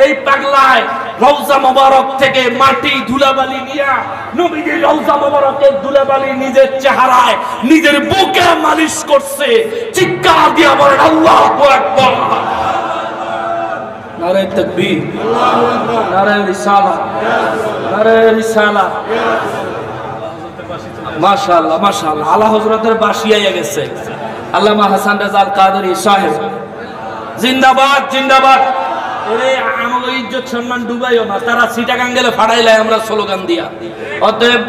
Speaker 1: এই পাগলায় রওজা মোবারক থেকে মাটি ধুলাবালি নিয়া নবীজির রওজা মোবারকের ধুলাবালি নিজের চেহারায় নিজের বুকে মালিশ করছে। চিৎকার দিয়া বলেন আল্লাহু আকবার। নারে তাকবীর, নারে রিসালাত, নারে রিসালাত। মাশাআল্লাহ মাশাআল্লাহ, আলা হযরতের বাসি আইয়া গেছে। আল্লামা হাসান রাজাল কাদেরী সাহেব জিন্দাবাদ জিন্দাবাদ। এরে আমাদের ইজ্জত সম্মান ডুবাইও না, তারা সিটাগাং গেলে ফাড়াইলাই আমরা স্লোগান দিয়া। অতএব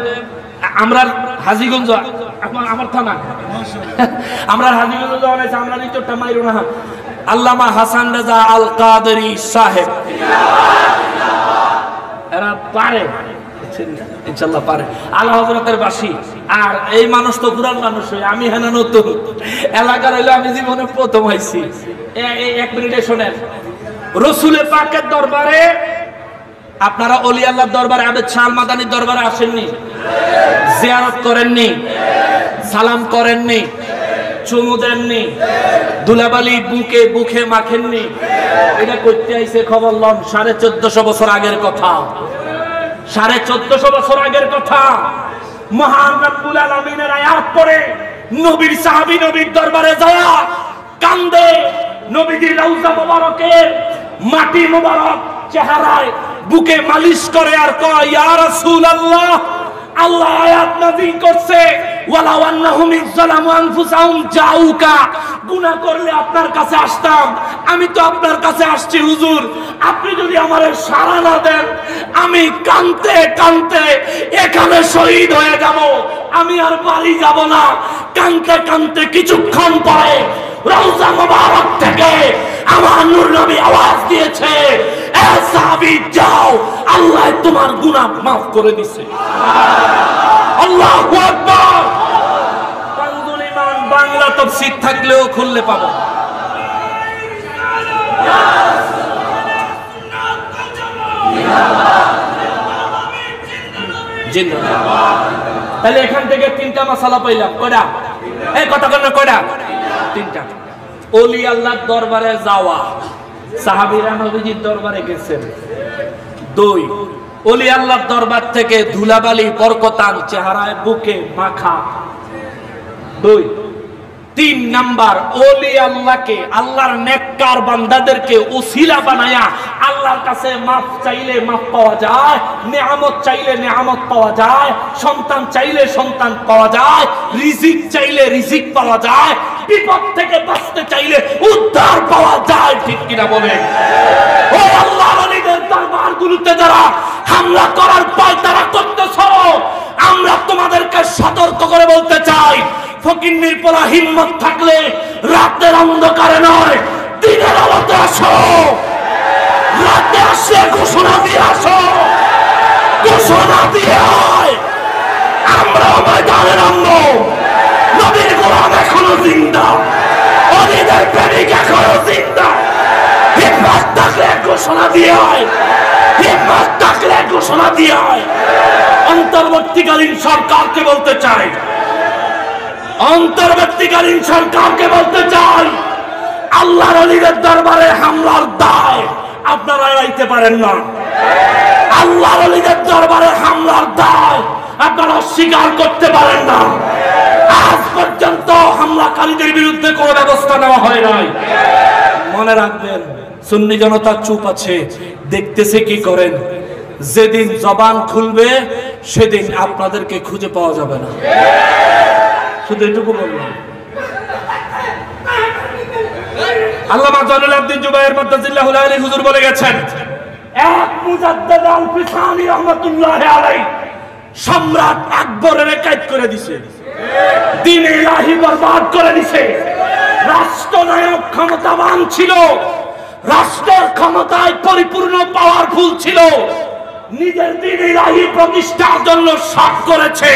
Speaker 1: আমরা হাজীগঞ্জ আমার থানা, আমরা হাজীগঞ্জ যাওয়া হয়েছে, আমরা ইজ্জতটা মাইরো না। আল্লামা হাসান রাজা আল কাদেরী সাহেব এরা পারে, ইনশাআল্লাহ পারে। আলা হযরতের বাসী। আর এই মানুষ তো পুরান মানুষ, আমি হেনা নতুন এলাকার হইলে আমি জীবনে প্রথম হইছি। 1 মিনিটে শোনেন। রাসূলের পাকের দরবারে আপনারা ওলি আল্লাহর দরবারে আবেদ শাহ মাদানির দরবারে আসেননি? জিয়ারত করেননি? সালাম করেননি? চুমু দেননি? দুলাবালি বুকে বুকে মাখেননি? এটা করতে আইছে খবর লন 1450 বছর আগের কথা। 1450 বছর আগের কথা। মহান রব্বুল আলামিনের আয়াত পড়ে নবীর সাহাবী নবীর দরবারে যাওয়া কান্দে। নবীজির রওজা মোবারকের মাটি মোবারক চেহারায় বুকে মালিশ করে আর কয়, ইয়া রাসূলুল্লাহ, আল্লাহ আয়াত নাযিল করছে, ওয়ালাউ আন্নাহুম ইযলামু আনফুসাহুম জাউকা, গুনাহ করলে আপনার কাছে আসতাম। আমি তো আপনার কাছে আসছি হুজুর, আপনি যদি আমারে সাড়া না দেন আমি কাঁদতে কাঁদতে এখানে শহীদ হয়ে যাব, আমি আর বাড়ি যাব না। কাঁদতে কাঁদতে কিছুক্ষণ পরে রওজা মোবারক থেকে আমার নূর নবী আওয়াজ দিয়েছে, এ সাহাবী যাও, আল্লাহ তোমার গুনাহ মাফ করে দিয়েছে। আল্লাহু আকবার। কানজুল ঈমান বাংলা তাফসীর থাকলেও খুললে পাবো। জিন্দাবাদ। তাহলে এখান থেকে 3টা মাসালা পাইলাম। কয়টা? এই কথা কন কয়টা? 3টা। ওলি আল্লাহর দরবারে যাওয়া, সাহাবীরা নবীজির দরবারে গেছেন। 2, ওলি আল্লাহর দরবার থেকে ধুলাবালি বরকতান চেহারায় বুকে মাখা। 2, তিন নাম্বার, ওলি আল্লাহকে, আল্লাহর নেককার বান্দাদেরকে ওসিলা বানায়া আল্লাহর কাছে মাফ চাইলে মাফ পাওয়া যায়, নেয়ামত চাইলে নেয়ামত পাওয়া যায়, সন্তান চাইলে সন্তান পাওয়া যায়, রিজিক চাইলে রিজিক পাওয়া যায়, বিপদ থেকে বাঁচতে চাইলে উদ্ধার পাওয়া যায়। ঠিক কিনা বলে? ও আল্লাহর ওলিদের দরবারগুলোতে যারা হামলা করার পায়তারা করতেছ, আমরা তোমাদেরকে সতর্ক করে বলতে চাই, ফকিন্নির পোলা হিম্মত থাকলে রাতের অন্ধকারে নয়, দিনের আলোতে আসো। রাতে আসলে ঘোষণা দিয়ে আসো, ঘোষণা দিয়ে আমরা ময়দানে নামবো। নবীর গোলাম এখনো জিন্দা, ওলিদের প্রেমিক এখনো জিন্দা। হিম্মত থাকলে ঘোষণা দিয়ে হয়, হিম্মত থাকলে ঘোষণা দিয়ে হয়। অন্তর্বর্তীকালীন সরকারকে বলতে চাই, অন্তর্বর্তীকালীন সরকারকে বলতে চাই, আল্লাহর ওলিদের দরবারে হামলার দায় আপনারা এড়াইতে পারেন না। আল্লাহর ওলিদের দরবারে হামলার দায় আপনারা অস্বীকার করতে পারেন না। আজ পর্যন্ত হামলাকারীদের বিরুদ্ধে কোনো ব্যবস্থা নেওয়া হয় নাই। মনে রাখবেন, সুন্নি জনতা চুপ আছে, দেখতেছে কি করেন। যেদিন জবান খুলবে সেদিন আপনাদেরকে খুঁজে পাওয়া যাবে না। শুধু এটুকু বললাম। আল্লামা জয়নুল আবদিন জুবায়ের মাদ্দাজিল্লাহুল আলী হুজুর বলে গেছেন, এক মুজাদ্দিদ আল ফিসানি রাহমাতুল্লাহি আলাইহি সম্রাট আকবরের কায়েদ করে দিয়েছে, দ্বীন ইলাহি বরবাদ করে দিয়েছে। রাষ্ট্রনায়ক ক্ষমতাবান ছিল, রাষ্ট্রের ক্ষমতায় পরিপূর্ণ পাওয়ারফুল ছিল, নিজের দ্বীন ইলাহি প্রতিষ্ঠার জন্য সব করেছে।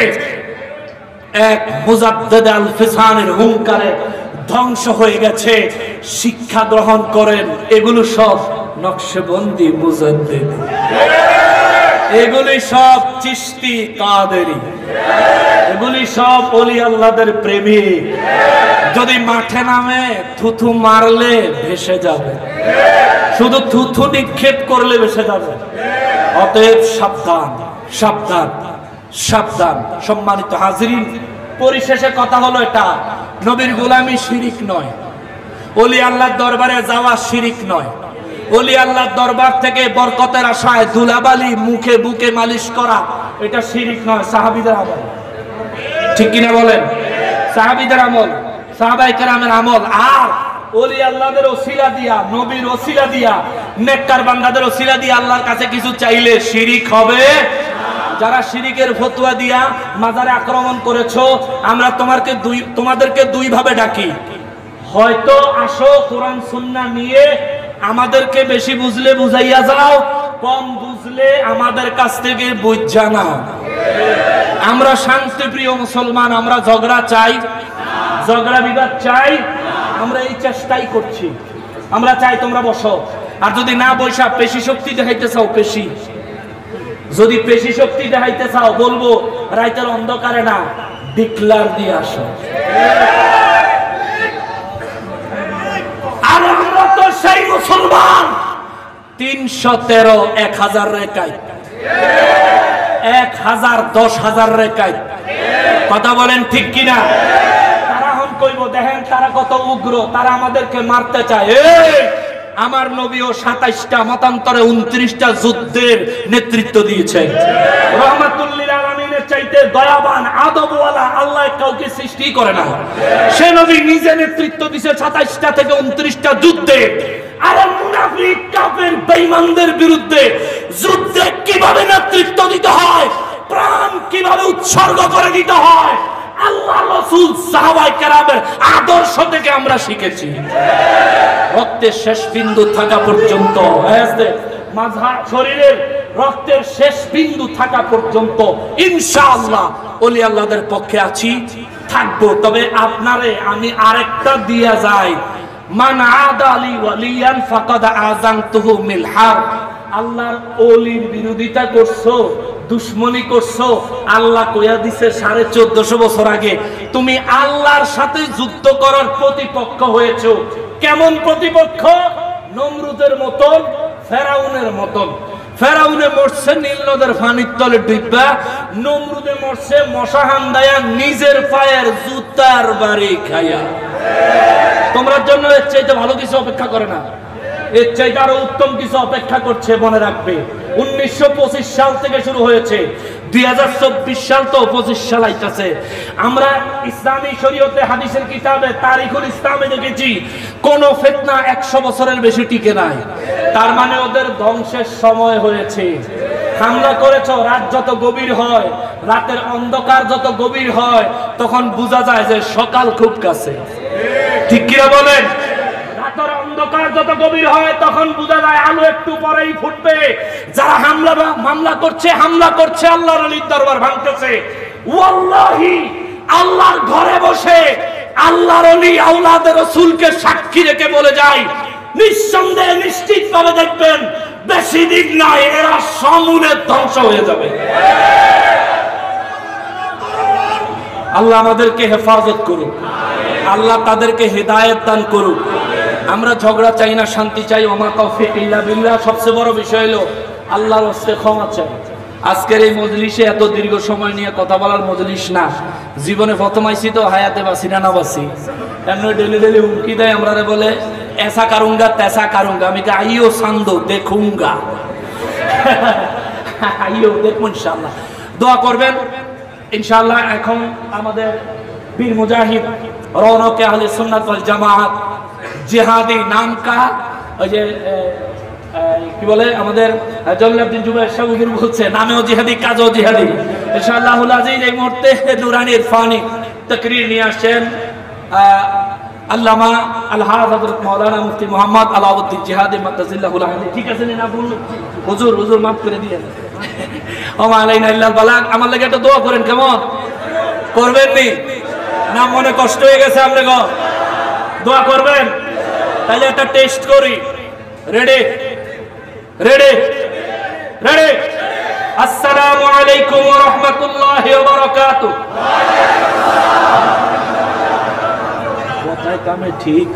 Speaker 1: এক মুজাদ্দিদ আল ফিসানির হুঙ্কারে ধ্বংস হয়ে গেছে। শিক্ষা গ্রহণ করেন, এগুলো সব নকশবন্দি মুজাদ্দিদ, এগুলি সব চিশতি কাদেরি, এগুলি সব ওলি আল্লাহদের প্রেমিক। যদি মাঠে নামে থুথু মারলে ভেসে যাবে, শুধু থুথু নিক্ষেপ করলে ভেসে যাবে। অতএব সাবধান, সাবধান, সাবধান। সম্মানিত হাজিরিন, পরিশেষে কথা হলো এটা, নবীর গোলামি শিরিক নয়, ওলি আল্লাহর দরবারে যাওয়া শিরিক নয়, ওলি আল্লাহর দরবার থেকে বরকতের আশায় ধুলাবালি মুখে বুকে মালিশ করা এটা শিরিক নয়, সাহাবীদের আমল। ঠিক কিনা বলেন? সাহাবীদের আমল, সাহাবায়ে কেরামের আমল। আর ওলি আল্লাহদের ওসিলা দিয়া, নবীর ওসিলা দিয়া, নেককার বান্দাদের ওসিলা দিয়া আল্লাহর কাছে কিছু চাইলে শিরিক হবে। যারা শিরিকের ফতোয়া দিয়া মাজারে আক্রমণ করেছো, আমরা তোমাদেরকে দুই ভাবে ডাকি। হয়তো আসো কোরআন সুন্নাহ নিয়ে, আমাদেরকে বেশি বুঝলে বুঝাইয়া যাও, কম বুঝলে আমাদের কাছ থেকে বুঝা নাও। আমরা শান্তিপ্রিয় মুসলমান, আমরা ঝগড়া চাই, ঝগড়া বিবাদ চাই, আমরা এই চেষ্টাই করছি। আমরা চাই তোমরা বসো, আর যদি না বসা পেশি শক্তি দেখাইতে চাও, পেশি যদি পেশি শক্তি দেখাইতে চাও, বলবো রাইতের অন্ধকারে না, ডিক্লার দিয়ে আসো। আর আমরা তো সেই মুসলমান 313 1000 রেকাই, 1000 10,000 রেকাই। কথা বলেন ঠিক কিনা? তারা হন কইব, দেখেন তারা কত উগ্র, তারা আমাদেরকে মারতে চায়। আমার নবীও 27টা মতান্তরে 29টা যুদ্ধের নেতৃত্ব দিয়েছেন। রহমাতুল লিল আলামিনের চাইতে দয়াবান আদবওয়ালা আল্লাহ কাউকে সৃষ্টি করে না। সে নবী নিজে নেতৃত্ব দিয়েছে 27টা থেকে 29টা যুদ্ধে। আর মুনাফিক কাফের বেঈমানদের বিরুদ্ধে যুদ্ধে কিভাবে নেতৃত্ব দিতে হয়, প্রাণ কিভাবে উৎসর্গ করে দিতে হয়, আল্লাহ রাসূল সাহাবায়ে কেরামের আদর্শ থেকে আমরা শিখেছি। রক্তের শেষ বিন্দু থাকা পর্যন্ত, শরীরের রক্তের শেষ বিন্দু থাকা পর্যন্ত ইনশাআল্লাহ ওলি আল্লাহদের পক্ষে আছি, থাকবো। তবে আপনারে আমি আরেকটা দিয়া যাই, মান আদালি ওয়ালিয়ান ফাকাদ আযানতুহু মিল হারব। আল্লাহর ওলির বিরোধিতা করছো, দুশ্মনী করছো, আল্লাহ কইয়া দিছে 1450 বছর আগে তুমি আল্লাহর সাথে যুদ্ধ করার প্রতিপক্ষ হয়েছো। কেমন প্রতিপক্ষ? নমরুদের মতন, ফেরাউনের মতন। ফেরাউনে মরছে নীল নদের পানির তলে ডুববা, নমরুদে মরছে মশা হান্দায়া নিজের পায়ের জুতার বাড়ি খাইয়া। তোমরা জন্য এর চাইতে ভালো কিছু অপেক্ষা করে না, এর চাইতে আরো উত্তম কিছু অপেক্ষা করছে। মনে রাখবে 1925 সাল থেকে শুরু হয়েছে, 2024 সাল তো 25 সাল আইতাছে। আমরা ইসলামী শরীয়তে হাদিসের কিতাবে তারিখুল ইসলামে দেখেছি কোন ফিতনা 100 বছরের বেশি টিকে নাই। তার মানে ওদের ধ্বংসের সময় হয়েছে। হামলা করেছো, রাত যত গভীর হয়, রাতের অন্ধকার যত গভীর হয়, তখন বোঝা যায় যে সকাল খুব কাছে। ঠিক কিনা বলেন? রাতের অন্ধকার যত গভীর হয় তখন বোঝা যায় আলো একটু পরেই ফুটবে। যারা মামলা করছে আল্লাহর ওলির দরবার ভাঙতেছে। ওয়াল্লাহি আল্লাহর ঘরে বসে আল্লাহর ওলি আওলাদে রাসূলকে সাক্ষী রেখে বলে যায়, নিঃসন্দেহে নিশ্চিতভাবে দেখবেন বেশি দিন নাই এরা সমূলে ধ্বংস হয়ে যাবে। আল্লাহ আমাদেরকে হেফাজত করুক, আল্লাহ তাদেরকে হেদায়েত দান করুক। আমরা ঝগড়া চাই না, শান্তি চাই। ওমা তৌফিক ইল্লা বিল্লাহ। সবচেয়ে বড় বিষয় হলো আল্লাহর রাস্তায় ক্ষমা চাই। আজকের এই মজলিসে এত দীর্ঘ সময় নিয়ে কথা বলার মজলিস না। জীবনে প্রথম আইসি তো হায়াতে বাসি না বাসি, এমনি ডেলি ডেলি হুমকি দেয়। আমরা বলে ऐसा करूंगा तैसा करूंगा। আমি কে আইও সান্দো দেখুঙ্গা। আইও দেখুন ইনশাআল্লাহ। দোয়া করবেন ইনশাআল্লাহ। এখন আমাদের বীর মুজাহিদ রৌনকে আহলে সুন্নাত ওয়াল জামাত জিহাদি নাম কা ওই যে কি বলে আমাদের জল্লাউদ্দিন জুবায়ের সাহেব হুজুর বলছে, নামেও জিহাদি কাজও জিহাদি। ইনশাআল্লাহুল আজিজ এই মুহূর্তে নুরানি ইরফানি তাকরীর নিয়ে আসেন আল্লামা আলহাজ হযরত মাওলানা মুফতি মুহাম্মদ আলাউদ্দিন জিহাদি মাদ্দাজিল্লাহুল আলী। ঠিক আছে না ভুল? হুজুর মাফ করে দিয়েন। ওমা আলাইনা ইল্লাল বালাগ। আমার লাগি একটা দোয়া করেন, কেমন করবেন নি? না মনে কষ্ট হয়ে গেছে আপনাকে? দোয়া করবেন? তাহলে একটা টেস্ট করি। Ready ready ready. আসসালামু আলাইকুম ওয়া রাহমাতুল্লাহি ওয়া বারাকাতুহু। কথায় কামে ঠিক।